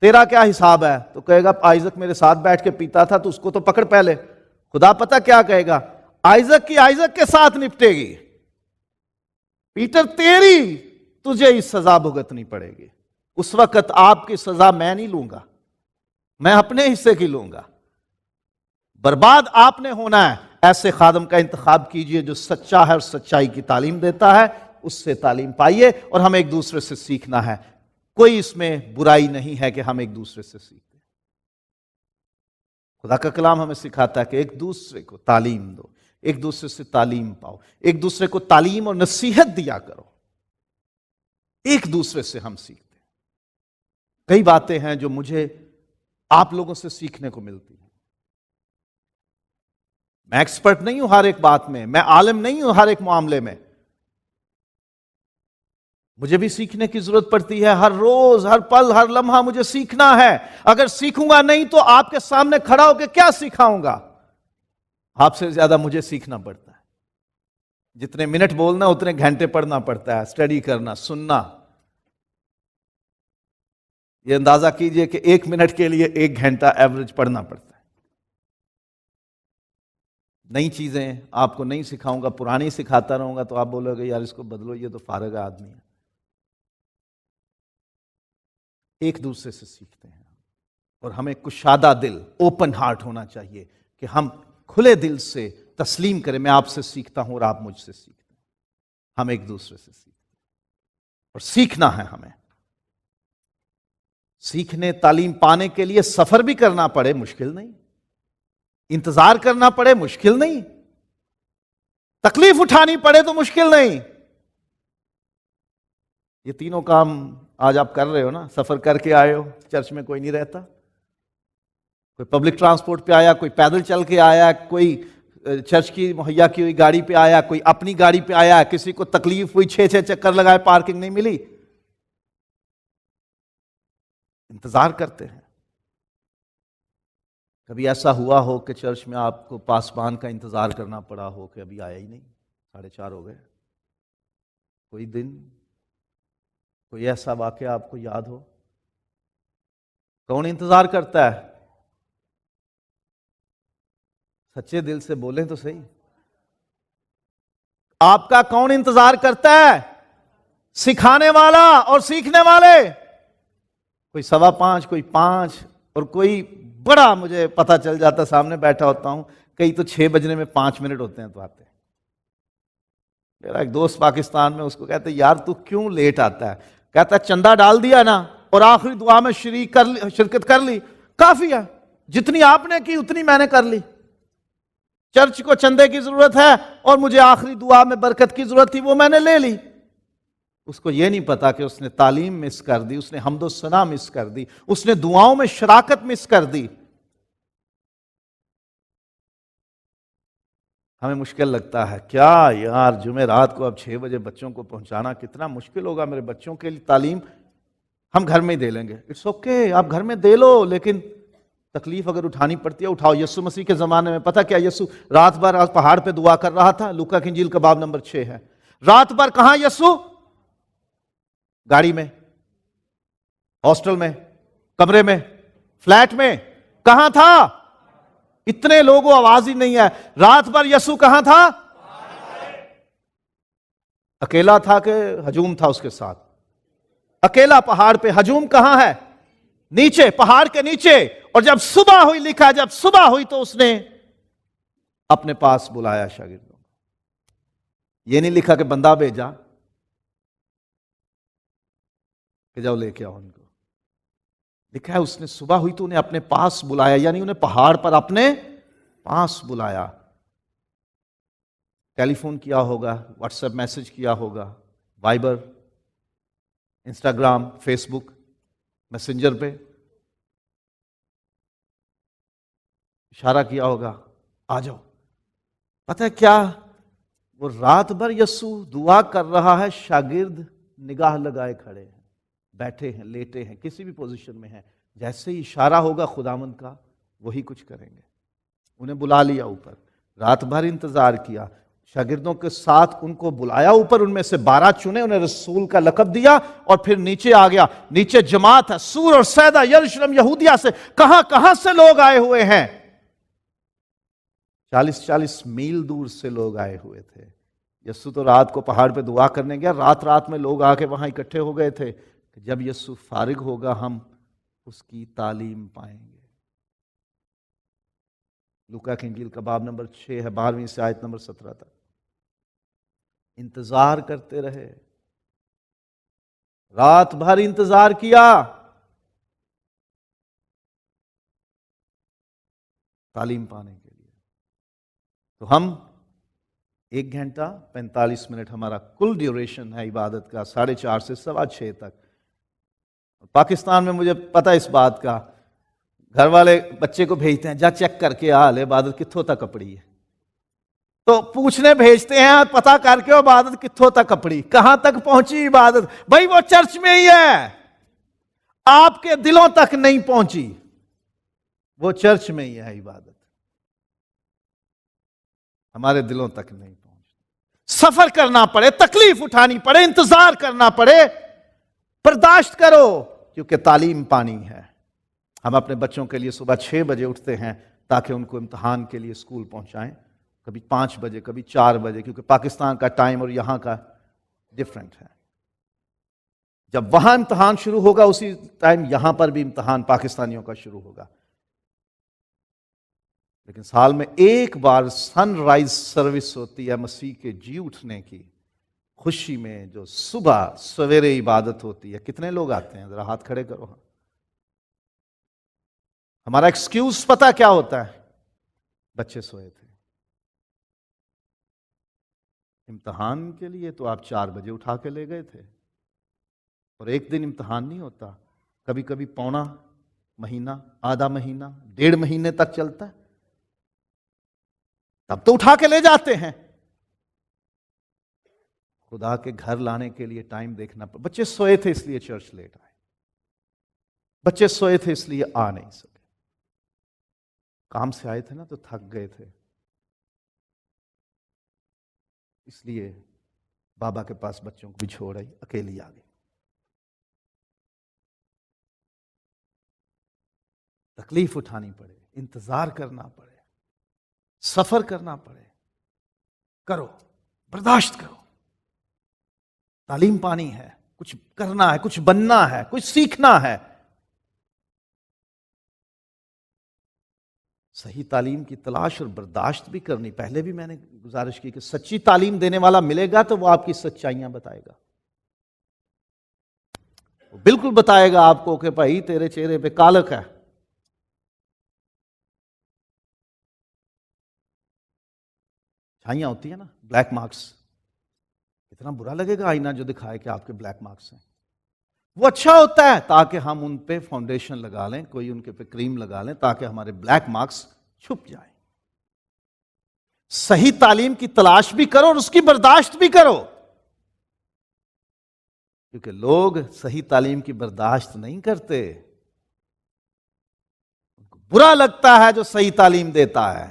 تیرا کیا حساب ہے، تو کہے گا آئزک میرے ساتھ بیٹھ کے پیتا تھا تو اس کو تو پکڑ پہلے۔ خدا پتہ کیا کہے گا، آئزک کی آئزک کے ساتھ نپٹے گی، پیٹر تجھے اس سزا بھگتنی پڑے گی۔ اس وقت آپ کی سزا میں نہیں لوں گا، میں اپنے حصے کی لوں گا۔ برباد آپ نے ہونا ہے۔ ایسے خادم کا انتخاب کیجئے جو سچا ہے اور سچائی کی تعلیم دیتا ہے، اس سے تعلیم پائیے، اور ہمیں ایک دوسرے سے سیکھنا ہے۔ کوئی اس میں برائی نہیں ہے کہ ہم ایک دوسرے سے سیکھیں۔ خدا کا کلام ہمیں سکھاتا ہے کہ ایک دوسرے کو تعلیم دو، ایک دوسرے سے تعلیم پاؤ، ایک دوسرے کو تعلیم اور نصیحت دیا کرو۔ ایک دوسرے سے ہم سیکھتے ہیں۔ کئی باتیں ہیں جو مجھے آپ لوگوں سے سیکھنے کو ملتی ہیں۔ میں ایکسپرٹ نہیں ہوں ہر ایک بات میں، میں عالم نہیں ہوں ہر ایک معاملے میں، مجھے بھی سیکھنے کی ضرورت پڑتی ہے۔ ہر روز، ہر پل، ہر لمحہ مجھے سیکھنا ہے۔ اگر سیکھوں گا نہیں تو آپ کے سامنے کھڑا ہو کے کیا سکھاؤں گا؟ آپ سے زیادہ مجھے سیکھنا پڑتا ہے. جتنے منٹ بولنا اتنے گھنٹے پڑھنا پڑتا ہے، اسٹڈی کرنا، سننا. یہ اندازہ کیجئے کہ 1 منٹ کے لیے 1 گھنٹہ ایوریج پڑھنا پڑتا ہے. نئی چیزیں آپ کو نہیں سکھاؤں گا، پرانی سکھاتا رہوں گا تو آپ بولو گے یار اس کو بدلو، یہ تو فارغ آدمی ہے. ایک دوسرے سے سیکھتے ہیں، اور ہمیں کشادہ دل، اوپن ہارٹ ہونا چاہیے کہ ہم کھلے دل سے تسلیم کریں. میں آپ سے سیکھتا ہوں اور آپ مجھ سے سیکھتے ہیں. ہم ایک دوسرے سے سیکھتے ہیں اور سیکھنا ہے. ہمیں سیکھنے، تعلیم پانے کے لیے سفر بھی کرنا پڑے مشکل نہیں، انتظار کرنا پڑے مشکل نہیں، تکلیف اٹھانی پڑے تو مشکل نہیں. یہ تینوں کام آج آپ کر رہے ہو نا. سفر کر کے آئے ہو، چرچ میں کوئی نہیں رہتا، کوئی پبلک ٹرانسپورٹ پہ آیا، کوئی پیدل چل کے آیا، کوئی چرچ کی مہیا کی ہوئی گاڑی پہ آیا، کوئی اپنی گاڑی پہ آیا. کسی کو تکلیف ہوئی، 6 چکر لگائے، پارکنگ نہیں ملی، انتظار کرتے ہیں. کبھی ایسا ہوا ہو کہ چرچ میں آپ کو پاسبان کا انتظار کرنا پڑا ہو کہ ابھی آیا ہی نہیں، 4:30 ہو گئے. کوئی دن، کوئی ایسا واقعہ آپ کو یاد ہو؟ کون انتظار کرتا ہے؟ سچے دل سے بولیں تو صحیح. آپ کا کون انتظار کرتا ہے؟ سکھانے والا اور سیکھنے والے. کوئی 5:15، کوئی 5، اور کوئی بڑا، مجھے پتا چل جاتا، سامنے بیٹھا ہوتا ہوں، کئی تو 6 بجنے میں 5 منٹ ہوتے ہیں تو آتے ہیں. میرا ایک دوست پاکستان میں، اس کو کہتے ہیں یار تو کیوں لیٹ آتا ہے؟ کہتا ہے چندہ ڈال دیا نا اور آخری دعا میں شرکت کر لی، کافی ہے. جتنی آپ نے کی اتنی میں نے کر لی. چرچ کو چندے کی ضرورت ہے اور مجھے آخری دعا میں برکت کی ضرورت تھی، وہ میں نے لے لی. اس کو یہ نہیں پتا کہ اس نے تعلیم مس کر دی، اس نے حمد و ثنا مس کر دی، اس نے دعاؤں میں شراکت مس کر دی. ہمیں مشکل لگتا ہے، کیا یار جمعرات کو اب 6 بجے بچوں کو پہنچانا کتنا مشکل ہوگا. میرے بچوں کے لیے تعلیم ہم گھر میں ہی دے لیں گے. اٹس اوکے، آپ گھر میں دے لو، لیکن تکلیف اگر اٹھانی پڑتی ہے اٹھاؤ. یسوع مسیح کے زمانے میں پتہ کیا، یسوع رات بھر پہاڑ پہ دعا کر رہا تھا. لوکا کی انجیل کا باب نمبر 6 ہے. رات بھر کہاں یسوع؟ گاڑی میں، ہاسٹل میں، کمرے میں، فلیٹ میں، کہاں تھا؟ اتنے لوگوں آواز ہی نہیں ہے. رات بھر یسوع کہاں تھا؟ اکیلا تھا کہ ہجوم تھا اس کے ساتھ؟ اکیلا پہاڑ پہ. ہجوم کہاں ہے؟ نیچے، پہاڑ کے نیچے. اور جب صبح ہوئی، لکھا جب صبح ہوئی تو اس نے اپنے پاس بلایا شاگردوں. یہ نہیں لکھا کہ بندہ بھیجا کہ جاؤ لے کے آؤ ان کو. لکھا ہے اس نے صبح ہوئی تو انہیں اپنے پاس بلایا، یعنی انہیں پہاڑ پر اپنے پاس بلایا. ٹیلی فون کیا ہوگا، واٹس ایپ میسج کیا ہوگا، وائبر، انسٹاگرام، فیس بک، میسنجر پہ اشارہ کیا ہوگا، آ جاؤ. پتہ ہے کیا، وہ رات بھر یسوع دعا کر رہا ہے، شاگرد نگاہ لگائے کھڑے ہیں، بیٹھے ہیں، لیٹے ہیں، کسی بھی پوزیشن میں ہیں. جیسے ہی اشارہ ہوگا خداوند کا، وہی کچھ کریں گے. انہیں بلا لیا اوپر، رات بھر انتظار کیا، شاگردوں کے ساتھ ان کو بلایا اوپر. ان میں سے 12 چنے، انہیں رسول کا لقب دیا، اور پھر نیچے آ گیا. نیچے جماعت ہے، سور اور سیدا، یروشلم، یہودیہ سے، کہاں کہاں سے لوگ آئے ہوئے ہیں. 40 میل دور سے لوگ آئے ہوئے تھے. یسوع تو رات کو پہاڑ پہ دعا کرنے گیا، رات میں لوگ آ کے وہاں اکٹھے ہو گئے تھے کہ جب یسوع فارغ ہوگا ہم اس کی تعلیم پائیں گے. لوکا کی انجیل کا باب نمبر 6 ہے، 12ویں سے آیت نمبر 17 تک. انتظار کرتے رہے، رات بھر انتظار کیا تعلیم پانے کے لیے. تو ہم 1 گھنٹہ 45 منٹ ہمارا کل ڈیوریشن ہے عبادت کا، 4:30 سے 6:15 تک. پاکستان میں مجھے پتہ اس بات کا، گھر والے بچے کو بھیجتے ہیں، جا چیک کر کے آ لے عبادت کتھوں تک اپڑی ہے. تو پوچھنے بھیجتے ہیں، پتہ کر کے عبادت کتھوں تک اپڑی، کہاں تک پہنچی عبادت. بھائی وہ چرچ میں ہی ہے، آپ کے دلوں تک نہیں پہنچی، وہ چرچ میں ہی ہے عبادت. ہمارے دلوں تک نہیں پہنچتی. سفر کرنا پڑے، تکلیف اٹھانی پڑے، انتظار کرنا پڑے، برداشت کرو، کیونکہ تعلیم پانی ہے. ہم اپنے بچوں کے لیے صبح 6 بجے اٹھتے ہیں تاکہ ان کو امتحان کے لیے اسکول پہنچائیں، کبھی 5 بجے، کبھی 4 بجے، کیونکہ پاکستان کا ٹائم اور یہاں کا ڈفرینٹ ہے. جب وہاں امتحان شروع ہوگا اسی ٹائم یہاں پر بھی امتحان پاکستانیوں کا شروع ہوگا. لیکن سال میں ایک بار سن رائز سروس ہوتی ہے مسیح کے جی اٹھنے کی خوشی میں، جو صبح سویرے عبادت ہوتی ہے. کتنے لوگ آتے ہیں؟ ذرا ہاتھ کھڑے کرو. ہمارا ایکسکیوز پتہ کیا ہوتا ہے؟ بچے سوئے تھے. امتحان کے لیے تو آپ 4 بجے اٹھا کے لے گئے تھے، اور ایک دن امتحان نہیں ہوتا، کبھی کبھی پونا مہینہ، آدھا مہینہ، 1.5 مہینے تک چلتا ہے، تب تو اٹھا کے لے جاتے ہیں. خدا کے گھر لانے کے لیے ٹائم دیکھنا پڑا. بچے سوئے تھے اس لیے چرچ لیٹ آئے، بچے سوئے تھے اس لیے آ نہیں سکے. کام سے آئے تھے نا تو تھک گئے تھے، اس لیے بابا کے پاس بچوں کو بھی چھوڑ آئی، اکیلی آ گئی. تکلیف اٹھانی پڑے، انتظار کرنا پڑے، سفر کرنا پڑے، کرو، برداشت کرو. تعلیم پانی ہے، کچھ کرنا ہے، کچھ بننا ہے، کچھ سیکھنا ہے. صحیح تعلیم کی تلاش اور برداشت بھی کرنی. پہلے بھی میں نے گزارش کی کہ سچی تعلیم دینے والا ملے گا تو وہ آپ کی سچائیاں بتائے گا. وہ بالکل بتائے گا آپ کو کہ بھائی تیرے چہرے پہ کالک ہے. چھائیاں ہوتی ہیں نا، بلیک مارکس. اتنا برا لگے گا آئینہ جو دکھائے کہ آپ کے بلیک مارکس ہیں. وہ اچھا ہوتا ہے تاکہ ہم ان پہ فاؤنڈیشن لگا لیں، کوئی ان کے پہ کریم لگا لیں تاکہ ہمارے بلیک مارکس چھپ جائیں. صحیح تعلیم کی تلاش بھی کرو اور اس کی برداشت بھی کرو، کیونکہ لوگ صحیح تعلیم کی برداشت نہیں کرتے. ان کو برا لگتا ہے جو صحیح تعلیم دیتا ہے،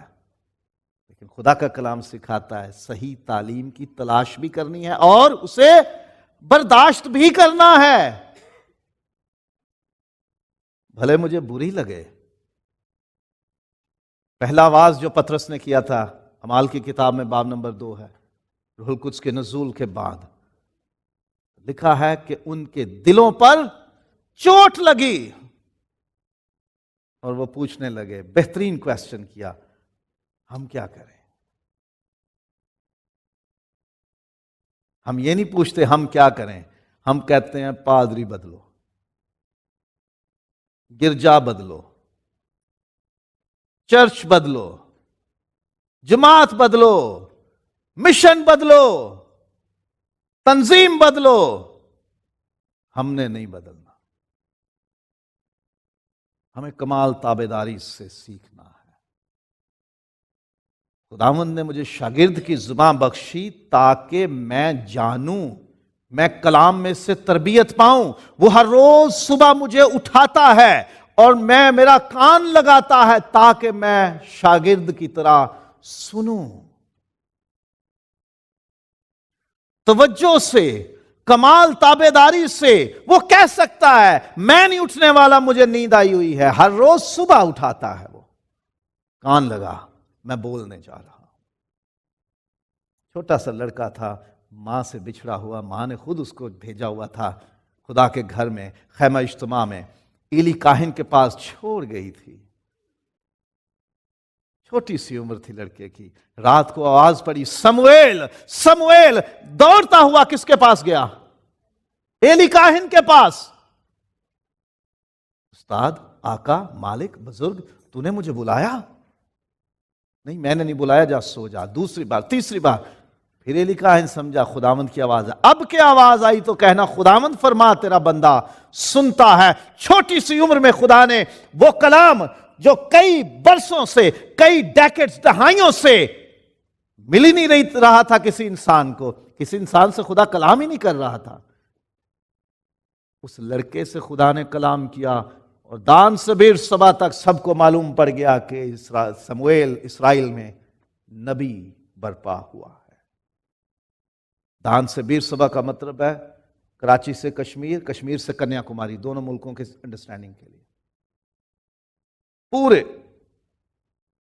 لیکن خدا کا کلام سکھاتا ہے صحیح تعلیم کی تلاش بھی کرنی ہے اور اسے برداشت بھی کرنا ہے. بھلے مجھے بری لگے. پہلا آواز جو پطرس نے کیا تھا اعمال کی کتاب میں باب نمبر 2 ہے، روح القدس کے نزول کے بعد لکھا ہے کہ ان کے دلوں پر چوٹ لگی اور وہ پوچھنے لگے. بہترین کویسچن کیا، ہم کیا کریں؟ ہم یہ نہیں پوچھتے ہم کیا کریں، ہم کہتے ہیں پادری بدلو، گرجا بدلو، چرچ بدلو، جماعت بدلو، مشن بدلو، تنظیم بدلو. ہم نے نہیں بدلنا، ہمیں کمال تابعداری سے سیکھنا ہے. خداوند نے مجھے شاگرد کی زبان بخشی تاکہ میں جانوں، میں کلام میں سے تربیت پاؤں. وہ ہر روز صبح مجھے اٹھاتا ہے اور میرا کان لگاتا ہے تاکہ میں شاگرد کی طرح سنوں، توجہ سے، کمال تابعداری سے. وہ کہہ سکتا ہے میں نہیں اٹھنے والا، مجھے نیند آئی ہوئی ہے. ہر روز صبح اٹھاتا ہے، وہ کان لگا، میں بولنے جا رہا ہوں. چھوٹا سا لڑکا تھا، ماں سے بچھڑا ہوا، ماں نے خود اس کو بھیجا ہوا تھا خدا کے گھر میں، خیمہ اجتماع میں. ایلی کاہن کے پاس چھوڑ گئی تھی. چھوٹی سی عمر تھی لڑکے کی. رات کو آواز پڑی، سمویل سمویل. دوڑتا ہوا کس کے پاس گیا؟ ایلی کاہن کے پاس. استاد، آقا، مالک، بزرگ، تو نے مجھے بلایا؟ نہیں، میں نے نہیں بلایا، جا سو جا. دوسری بار، تیسری بار، پھر ایلی کاہن سمجھا خداوند کی آواز ہے. اب کیا آواز آئی تو کہنا خداوند فرما تیرا بندہ سنتا ہے. چھوٹی سی عمر میں خدا نے وہ کلام جو کئی برسوں سے، کئی ڈیکڈز، دہائیوں سے مل ہی نہیں رہا تھا کسی انسان کو، کسی انسان سے خدا کلام ہی نہیں کر رہا تھا، اس لڑکے سے خدا نے کلام کیا. اور دان سے بیر صبا تک سب کو معلوم پڑ گیا کہ سمویل اسرائیل میں نبی برپا ہوا ہے۔ دان سے بیر صبا کا مطلب ہے کراچی سے کشمیر، کشمیر سے کنیا کماری، دونوں ملکوں کے انڈرسٹینڈنگ کے لیے۔ پورے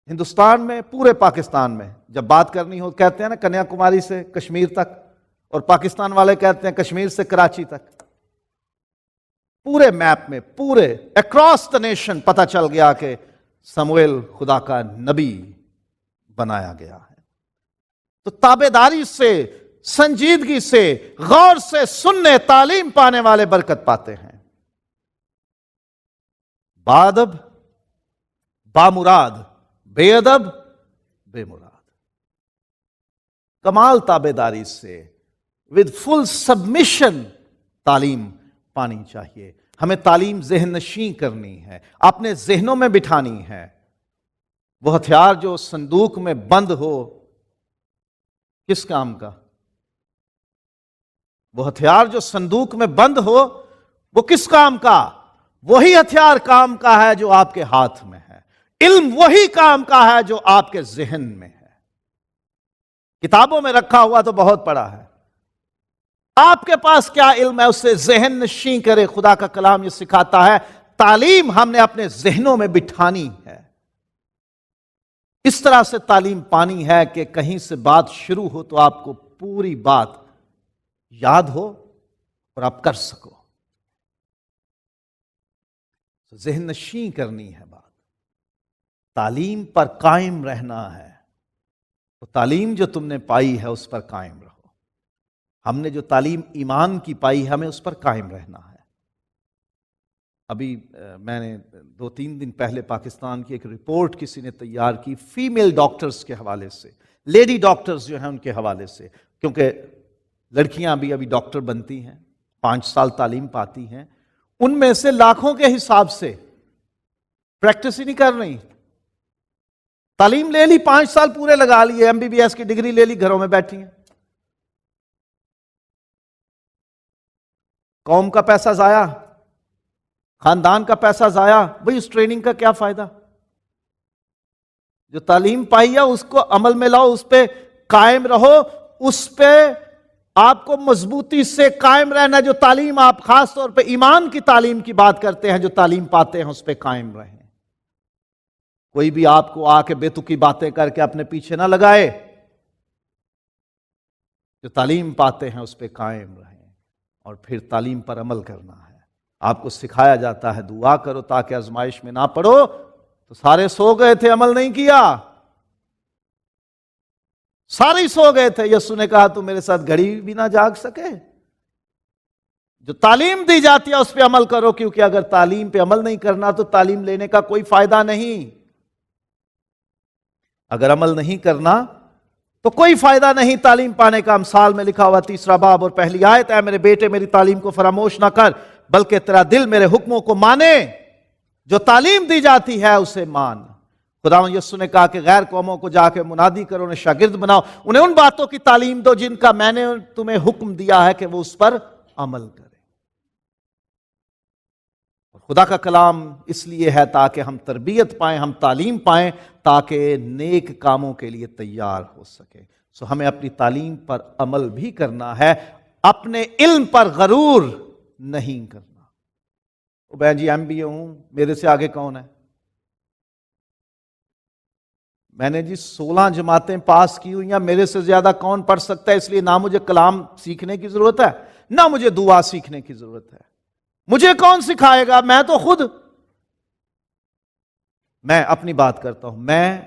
ہندوستان میں، پورے پاکستان میں جب بات کرنی ہو کہتے ہیں نا کنیا کماری سے کشمیر تک، اور پاکستان والے کہتے ہیں کشمیر سے کراچی تک۔ پورے میپ میں، پورے اکراس دا نیشن پتہ چل گیا کہ سمویل خدا کا نبی بنایا گیا ہے۔ تو تابعداری سے، سنجیدگی سے، غور سے سننے، تعلیم پانے والے برکت پاتے ہیں۔ بادب بامراد، بے ادب بے مراد۔ کمال تابعداری سے، ود فل سبمیشن تعلیم پانی چاہیے۔ ہمیں تعلیم ذہن نشین کرنی ہے، اپنے ذہنوں میں بٹھانی ہے۔ وہ ہتھیار جو صندوق میں بند ہو، کس کام کا؟ وہ ہتھیار جو صندوق میں بند ہو، وہ کس کام کا؟ وہی ہتھیار کام کا ہے جو آپ کے ہاتھ میں ہے۔ علم وہی کام کا ہے جو آپ کے ذہن میں ہے۔ کتابوں میں رکھا ہوا تو بہت پڑا ہے، آپ کے پاس کیا علم ہے اسے ذہن نشین کرے۔ خدا کا کلام یہ سکھاتا ہے تعلیم ہم نے اپنے ذہنوں میں بٹھانی ہے۔ اس طرح سے تعلیم پانی ہے کہ کہیں سے بات شروع ہو تو آپ کو پوری بات یاد ہو اور آپ کر سکو۔ ذہن نشین کرنی ہے بات، تعلیم پر قائم رہنا ہے۔ تو تعلیم جو تم نے پائی ہے اس پر قائم رہو۔ ہم نے جو تعلیم ایمان کی پائی، ہمیں اس پر قائم رہنا ہے۔ ابھی میں نے 2-3 دن پہلے پاکستان کی ایک رپورٹ کسی نے تیار کی فیمیل ڈاکٹرز کے حوالے سے، لیڈی ڈاکٹرز جو ہیں ان کے حوالے سے، کیونکہ لڑکیاں بھی ابھی ڈاکٹر بنتی ہیں، 5 سال تعلیم پاتی ہیں، ان میں سے لاکھوں کے حساب سے پریکٹس ہی نہیں کر رہی۔ تعلیم لے لی، 5 سال پورے لگا لیے، MBBS کی ڈگری لے لی، گھروں میں بیٹھی ہیں۔ قوم کا پیسہ ضائع، خاندان کا پیسہ ضائع۔ بھئی اس ٹریننگ کا کیا فائدہ؟ جو تعلیم پائی ہے اس کو عمل میں لاؤ، اس پہ قائم رہو، اس پہ آپ کو مضبوطی سے قائم رہنا۔ جو تعلیم آپ خاص طور پہ ایمان کی تعلیم کی بات کرتے ہیں، جو تعلیم پاتے ہیں اس پہ قائم رہیں۔ کوئی بھی آپ کو آ کے بے تکی باتیں کر کے اپنے پیچھے نہ لگائے۔ جو تعلیم پاتے ہیں اس پہ قائم رہیں اور پھر تعلیم پر عمل کرنا ہے۔ آپ کو سکھایا جاتا ہے دعا کرو تاکہ آزمائش میں نہ پڑو، تو سارے سو گئے تھے، عمل نہیں کیا، سارے ہی سو گئے تھے۔ یسوع نے کہا تو میرے ساتھ گھڑی بھی نہ جاگ سکے۔ جو تعلیم دی جاتی ہے اس پہ عمل کرو، کیونکہ اگر تعلیم پہ عمل نہیں کرنا تو تعلیم لینے کا کوئی فائدہ نہیں۔ اگر عمل نہیں کرنا تو کوئی فائدہ نہیں تعلیم پانے کا۔ امثال میں لکھا ہوا 3 باب اور پہلی آیت، اے میرے بیٹے میری تعلیم کو فراموش نہ کر، بلکہ تیرا دل میرے حکموں کو مانے۔ جو تعلیم دی جاتی ہے اسے مان۔ خداوند یسوع نے کہا کہ غیر قوموں کو جا کے منادی کرو، انہیں شاگرد بناؤ، انہیں ان باتوں کی تعلیم دو جن کا میں نے تمہیں حکم دیا ہے کہ وہ اس پر عمل کرے۔ خدا کا کلام اس لیے ہے تاکہ ہم تربیت پائیں، ہم تعلیم پائیں، تاکہ نیک کاموں کے لیے تیار ہو سکے۔ سو ہمیں اپنی تعلیم پر عمل بھی کرنا ہے، اپنے علم پر غرور نہیں کرنا۔ بہن جی MBA ہوں، میرے سے آگے کون ہے؟ میں نے جی 16 جماعتیں پاس کی ہوئی ہیں، میرے سے زیادہ کون پڑھ سکتا ہے؟ اس لیے نہ مجھے کلام سیکھنے کی ضرورت ہے، نہ مجھے دعا سیکھنے کی ضرورت ہے۔ مجھے کون سکھائے گا؟ میں تو خود، میں اپنی بات کرتا ہوں۔ میں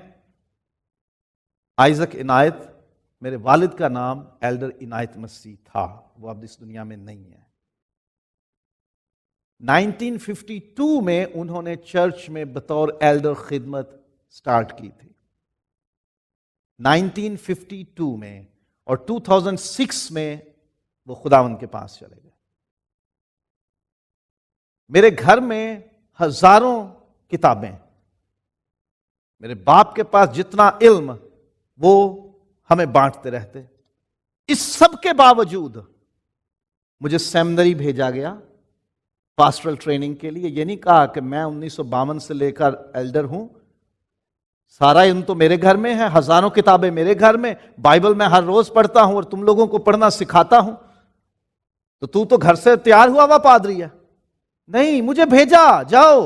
آئزک عنایت، میرے والد کا نام ایلڈر عنایت مسیح تھا، وہ اب اس دنیا میں نہیں ہے۔ 1952 میں انہوں نے چرچ میں بطور ایلڈر خدمت سٹارٹ کی تھی، 1952 میں، اور 2006 میں وہ خداوند کے پاس چلے گئے۔ میرے گھر میں ہزاروں کتابیں، میرے باپ کے پاس جتنا علم وہ ہمیں بانٹتے رہتے۔ اس سب کے باوجود مجھے سیمنری بھیجا گیا پاسٹرل ٹریننگ کے لیے۔ یہ نہیں کہا کہ میں 1952 سے لے کر ایلڈر ہوں، سارا علم تو میرے گھر میں ہے، ہزاروں کتابیں میرے گھر میں، بائبل میں ہر روز پڑھتا ہوں اور تم لوگوں کو پڑھنا سکھاتا ہوں، تو گھر سے تیار ہوا ہوا پادری ہے؟ نہیں، مجھے بھیجا، جاؤ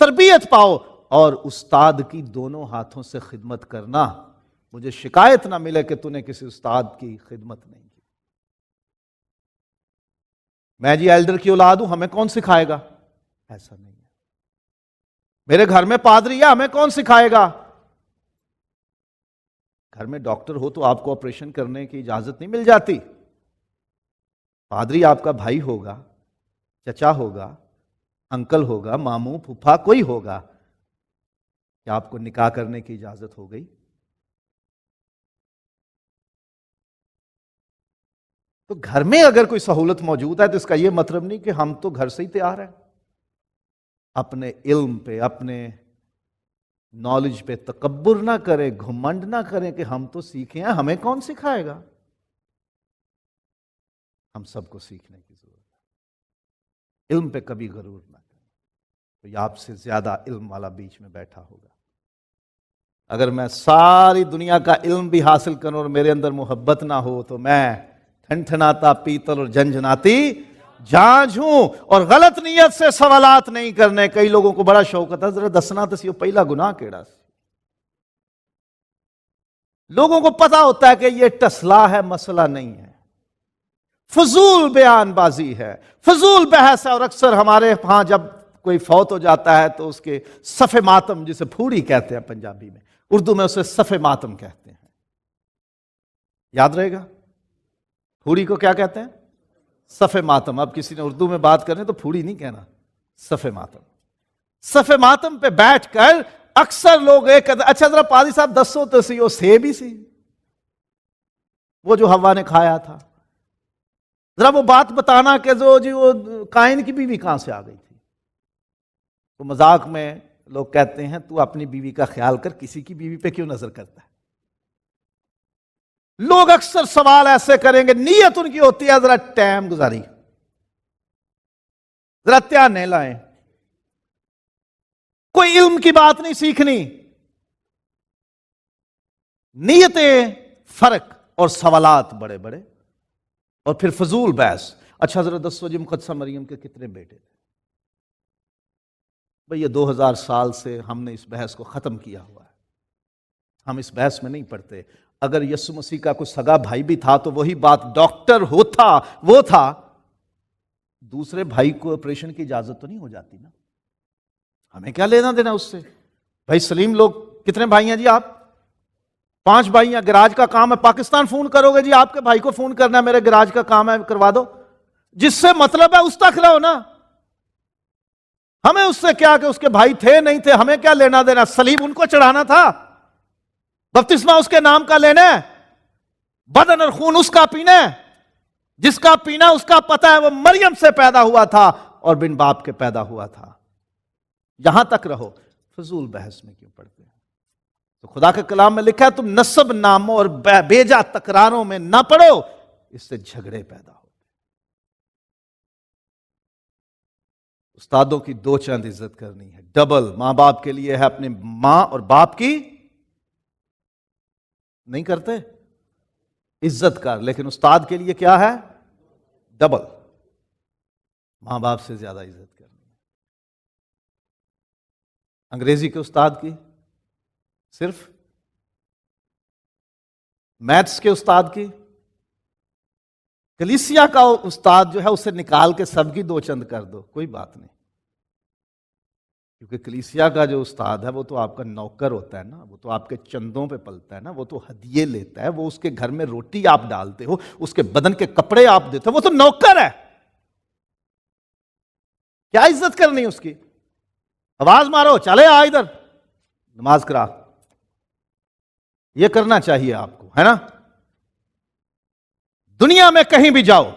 تربیت پاؤ اور استاد کی دونوں ہاتھوں سے خدمت کرنا، مجھے شکایت نہ ملے کہ تو نے کسی استاد کی خدمت نہیں کی۔ میں جی ایلڈر کی اولاد ہوں، ہمیں کون سکھائے گا؟ ایسا نہیں ہے۔ میرے گھر میں پادری ہے، ہمیں کون سکھائے گا؟ گھر میں ڈاکٹر ہو تو آپ کو آپریشن کرنے کی اجازت نہیں مل جاتی؟ پادری آپ کا بھائی ہوگا، چچا ہوگا، انکل ہوگا، ماموں، پھوپھا، کوئی ہوگا، کیا آپ کو نکاح کرنے کی اجازت ہو گئی؟ تو گھر میں اگر کوئی سہولت موجود ہے تو اس کا یہ مطلب نہیں کہ ہم تو گھر سے ہی تیار ہیں۔ اپنے علم پہ، اپنے نالج پہ تکبر نہ کریں، گھمنڈ نہ کریں کہ ہم تو سیکھے ہیں، ہمیں کون سکھائے گا؟ ہم سب کو سیکھنے کی ضرورت ہے۔ علم پہ کبھی غرور نہ کریں، کوئی آپ سے زیادہ علم والا بیچ میں بیٹھا ہوگا۔ اگر میں ساری دنیا کا علم بھی حاصل کروں اور میرے اندر محبت نہ ہو تو میں ٹھنٹھناتا پیتل اور جھنجھناتی جھانجھ ہوں۔ اور غلط نیت سے سوالات نہیں کرنے۔ کئی لوگوں کو بڑا شوق ہوتا ہے ذرا دسنا تو سی پہلا گناہ کیڑا سی۔ لوگوں کو پتا ہوتا ہے کہ یہ ٹسلا ہے، مسئلہ نہیں ہے، فضول بیان بازی ہے، فضول بحث ہے۔ اور اکثر ہمارے ہاں جب کوئی فوت ہو جاتا ہے تو اس کے صف ماتم، جسے پھوڑی کہتے ہیں پنجابی میں، اردو میں اسے صف ماتم کہتے ہیں، یاد رہے گا؟ پھوڑی کو کیا کہتے ہیں؟ صف ماتم۔ اب کسی نے اردو میں بات کرنے تو پھوڑی نہیں کہنا، صف ماتم۔ صف ماتم پہ بیٹھ کر اکثر لوگ ایک کہتے ہیں اچھا ذرا پادری صاحب دسو تو سی وہ سیب ہی سی، وہ جو ہوا نے کھایا تھا، ذرا وہ بات بتانا کہ وہ قائن کی بیوی کہاں سے آ گئی تھی۔ تو مذاق میں لوگ کہتے ہیں تو اپنی بیوی کا خیال کر، کسی کی بیوی پہ کیوں نظر کرتا ہے؟ لوگ اکثر سوال ایسے کریں گے، نیت ان کی ہوتی ہے ذرا ٹائم گزاری، ذرا دھیان لائیں، کوئی علم کی بات نہیں سیکھنی، نیتیں فرق اور سوالات بڑے بڑے، اور پھر فضول بحث۔ اچھا ذرا دسو جی مقدسہ مریم کے کتنے بیٹے تھے؟ بھئی یہ 2000 سال سے ہم نے اس بحث کو ختم کیا ہوا ہے، ہم اس بحث میں نہیں پڑھتے۔ اگر یسوع مسیح کا کوئی سگا بھائی بھی تھا تو وہی بات ڈاکٹر ہوتا وہ تھا، دوسرے بھائی کو آپریشن کی اجازت تو نہیں ہو جاتی نا، ہمیں کیا لینا دینا اس سے؟ بھائی سلیم لوگ کتنے بھائی ہیں جی؟ آپ 5 بھائی ہیں، گراج کا کام ہے، پاکستان فون کرو گے جی آپ کے بھائی کو فون کرنا ہے میرے گراج کا کام ہے کروا دو، جس سے مطلب ہے اس تک رہو نا، ہمیں اس سے کیا کہ اس کے بھائی تھے نہیں تھے، ہمیں کیا لینا دینا؟ صلیب ان کو چڑھانا تھا، بپتسمہ اس کے نام کا لینا ہے، بدن اور خون اس کا پینا ہے، جس کا پینا اس کا پتہ ہے وہ مریم سے پیدا ہوا تھا اور بن باپ کے پیدا ہوا تھا۔ یہاں تک رہو، فضول بحث میں کیوں پڑھتے ہیں؟ تو خدا کے کلام میں لکھا ہے تم نسب ناموں اور بیجا تکراروں میں نہ پڑو، اس سے جھگڑے پیدا ہو۔ استادوں کی 2 چند عزت کرنی ہے، ڈبل۔ ماں باپ کے لیے ہے اپنے ماں اور باپ کی نہیں کرتے عزت کر، لیکن استاد کے لیے کیا ہے؟ ڈبل، ماں باپ سے زیادہ عزت کرنی ہے۔ انگریزی کے استاد کی صرف، میتھس کے استاد کی، کلیسیا کا استاد جو ہے اسے نکال کے سب کی 2 چند کر دو، کوئی بات نہیں، کیونکہ کلیسیا کا جو استاد ہے وہ تو آپ کا نوکر ہوتا ہے نا، وہ تو آپ کے چندوں پہ پلتا ہے نا، وہ تو ہدیے لیتا ہے، وہ اس کے گھر میں روٹی آپ ڈالتے ہو، اس کے بدن کے کپڑے آپ دیتے ہو، وہ تو نوکر ہے، کیا عزت کرنی اس کی؟ آواز مارو چلے آ ادھر نماز کرا، یہ کرنا چاہیے آپ کو، ہے نا؟ دنیا میں کہیں بھی جاؤ،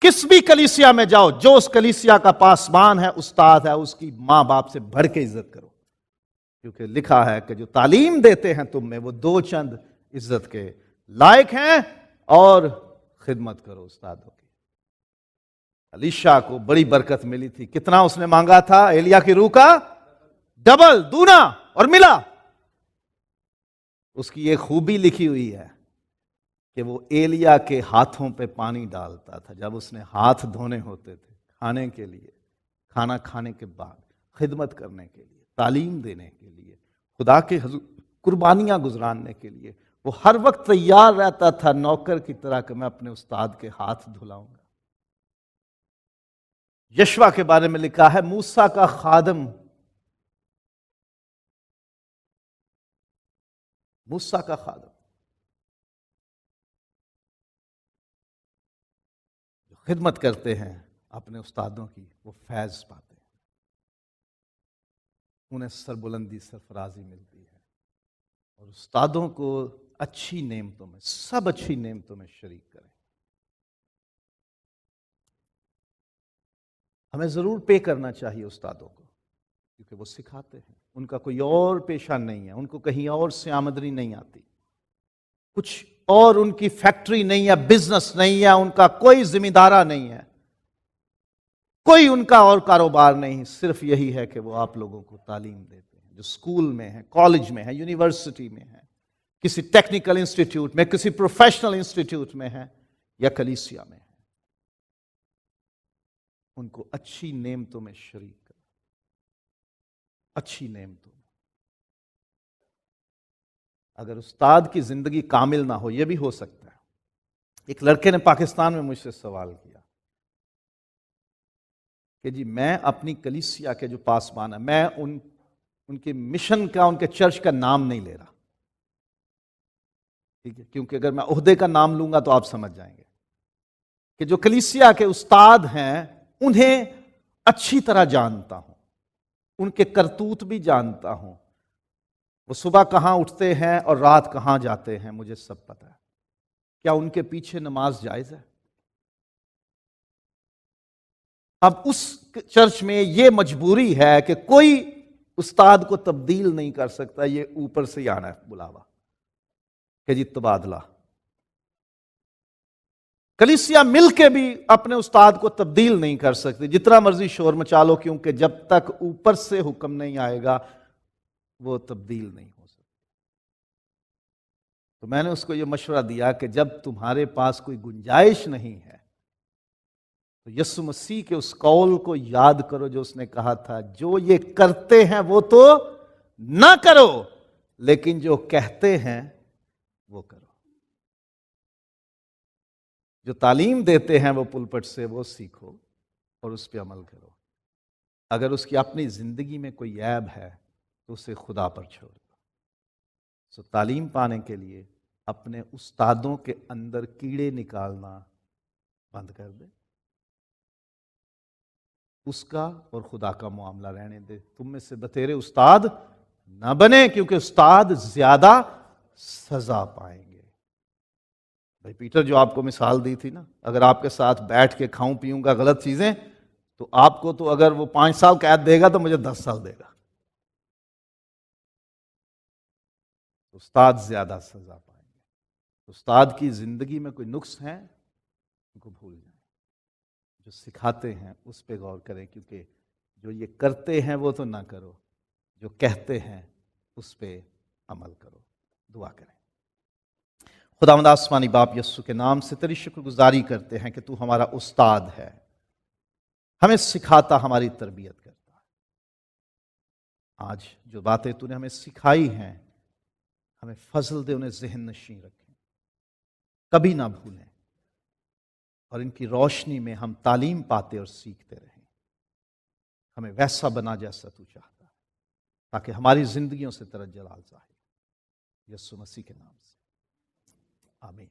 کس بھی کلیسیا میں جاؤ، جو اس کلیسیا کا پاسبان ہے، استاد ہے، اس کی ماں باپ سے بڑھ کے عزت کرو، کیونکہ لکھا ہے کہ جو تعلیم دیتے ہیں تم میں وہ 2 چند عزت کے لائق ہیں، اور خدمت کرو استادوں کی۔ الیشا کو بڑی برکت ملی تھی، کتنا اس نے مانگا تھا؟ ایلیا کی روح کا ڈبل، دونا، اور ملا۔ اس کی ایک خوبی لکھی ہوئی ہے کہ وہ ایلیا کے ہاتھوں پہ پانی ڈالتا تھا جب اس نے ہاتھ دھونے ہوتے تھے، کھانے کے لیے، کھانا کھانے کے بعد، خدمت کرنے کے لیے، تعلیم دینے کے لیے، خدا کے حضور قربانیاں گزراننے کے لیے۔ وہ ہر وقت تیار رہتا تھا نوکر کی طرح کہ میں اپنے استاد کے ہاتھ دھلاؤں گا۔ یشوع کے بارے میں لکھا ہے موسیٰ کا خادم، موسیٰ کا خادم جو خدمت کرتے ہیں اپنے استادوں کی، وہ فیض پاتے ہیں، انہیں سربلندی سرفرازی ملتی ہے، اور استادوں کو اچھی نعمتوں میں، سب اچھی نعمتوں میں شریک کریں۔ ہمیں ضرور پے کرنا چاہیے استادوں کو، کیونکہ وہ سکھاتے ہیں، ان کا کوئی اور پیشہ نہیں ہے، ان کو کہیں اور سے آمدنی نہیں آتی، کچھ اور ان کی فیکٹری نہیں ہے، بزنس نہیں ہے، ان کا کوئی ذمہ دارہ نہیں ہے، کوئی ان کا اور کاروبار نہیں، صرف یہی ہے کہ وہ آپ لوگوں کو تعلیم دیتے ہیں، جو اسکول میں ہے، کالج میں ہے، یونیورسٹی میں ہے، کسی ٹیکنیکل انسٹیٹیوٹ میں، کسی پروفیشنل انسٹیٹیوٹ میں ہے، یا کلیسیا میں ہے، ان کو اچھی نعمتوں میں شریک کریں، اچھی نعمتوں میں۔ اگر استاد کی زندگی کامل نہ ہو، یہ بھی ہو سکتا ہے۔ ایک لڑکے نے پاکستان میں مجھ سے سوال کیا کہ جی میں اپنی کلیسیا کے جو پاسبان ہیں، میں ان کے مشن کا، ان کے چرچ کا نام نہیں لے رہا، ٹھیک ہے، کیونکہ اگر میں عہدے کا نام لوں گا تو آپ سمجھ جائیں گے کہ جو کلیسیا کے استاد ہیں انہیں اچھی طرح جانتا ہوں، ان کے کرتوت بھی جانتا ہوں، وہ صبح کہاں اٹھتے ہیں اور رات کہاں جاتے ہیں، مجھے سب پتہ ہے۔ کیا ان کے پیچھے نماز جائز ہے؟ اب اس چرچ میں یہ مجبوری ہے کہ کوئی استاد کو تبدیل نہیں کر سکتا، یہ اوپر سے ہی آنا ہے بلاوا کہ جی تبادلہ۔ کلیسیا مل کے بھی اپنے استاد کو تبدیل نہیں کر سکتی، جتنا مرضی شور مچا لو، کیونکہ جب تک اوپر سے حکم نہیں آئے گا وہ تبدیل نہیں ہو سکتی۔ تو میں نے اس کو یہ مشورہ دیا کہ جب تمہارے پاس کوئی گنجائش نہیں ہے تو یسوع مسیح کے اس قول کو یاد کرو جو اس نے کہا تھا، جو یہ کرتے ہیں وہ تو نہ کرو، لیکن جو کہتے ہیں وہ کرو۔ جو تعلیم دیتے ہیں وہ پلپٹ سے، وہ سیکھو اور اس پہ عمل کرو۔ اگر اس کی اپنی زندگی میں کوئی عیب ہے تو اسے خدا پر چھوڑ دو۔ سو تعلیم پانے کے لیے اپنے استادوں کے اندر کیڑے نکالنا بند کر دے، اس کا اور خدا کا معاملہ رہنے دے۔ تم میں سے بتیرے استاد نہ بنے، کیونکہ استاد زیادہ سزا پائیں گے۔ بھائی پیٹر جو آپ کو مثال دی تھی نا، اگر آپ کے ساتھ بیٹھ کے کھاؤں پیوں گا غلط چیزیں تو آپ کو تو اگر وہ 5 سال قید دے گا تو مجھے 10 سال دے گا۔ استاد زیادہ سزا پائیں گے۔ استاد کی زندگی میں کوئی نقص ہیں ان کو بھول جائیں، جو سکھاتے ہیں اس پہ غور کریں، کیونکہ جو یہ کرتے ہیں وہ تو نہ کرو، جو کہتے ہیں اس پہ عمل کرو۔ دعا کریں۔ خداوند آسمانی باپ، یسوع کے نام سے تیری شکر گزاری کرتے ہیں کہ تو ہمارا استاد ہے، ہمیں سکھاتا، ہماری تربیت کرتا ہے۔ آج جو باتیں تو نے ہمیں سکھائی ہیں، ہمیں فضل دے انہیں ذہن نشین رکھیں، کبھی نہ بھولیں، اور ان کی روشنی میں ہم تعلیم پاتے اور سیکھتے رہیں۔ ہمیں ویسا بنا جیسا تو چاہتا ہے، تاکہ ہماری زندگیوں سے تیرا جلال ظاہر۔ یسوع مسیح کے نام سے آمین۔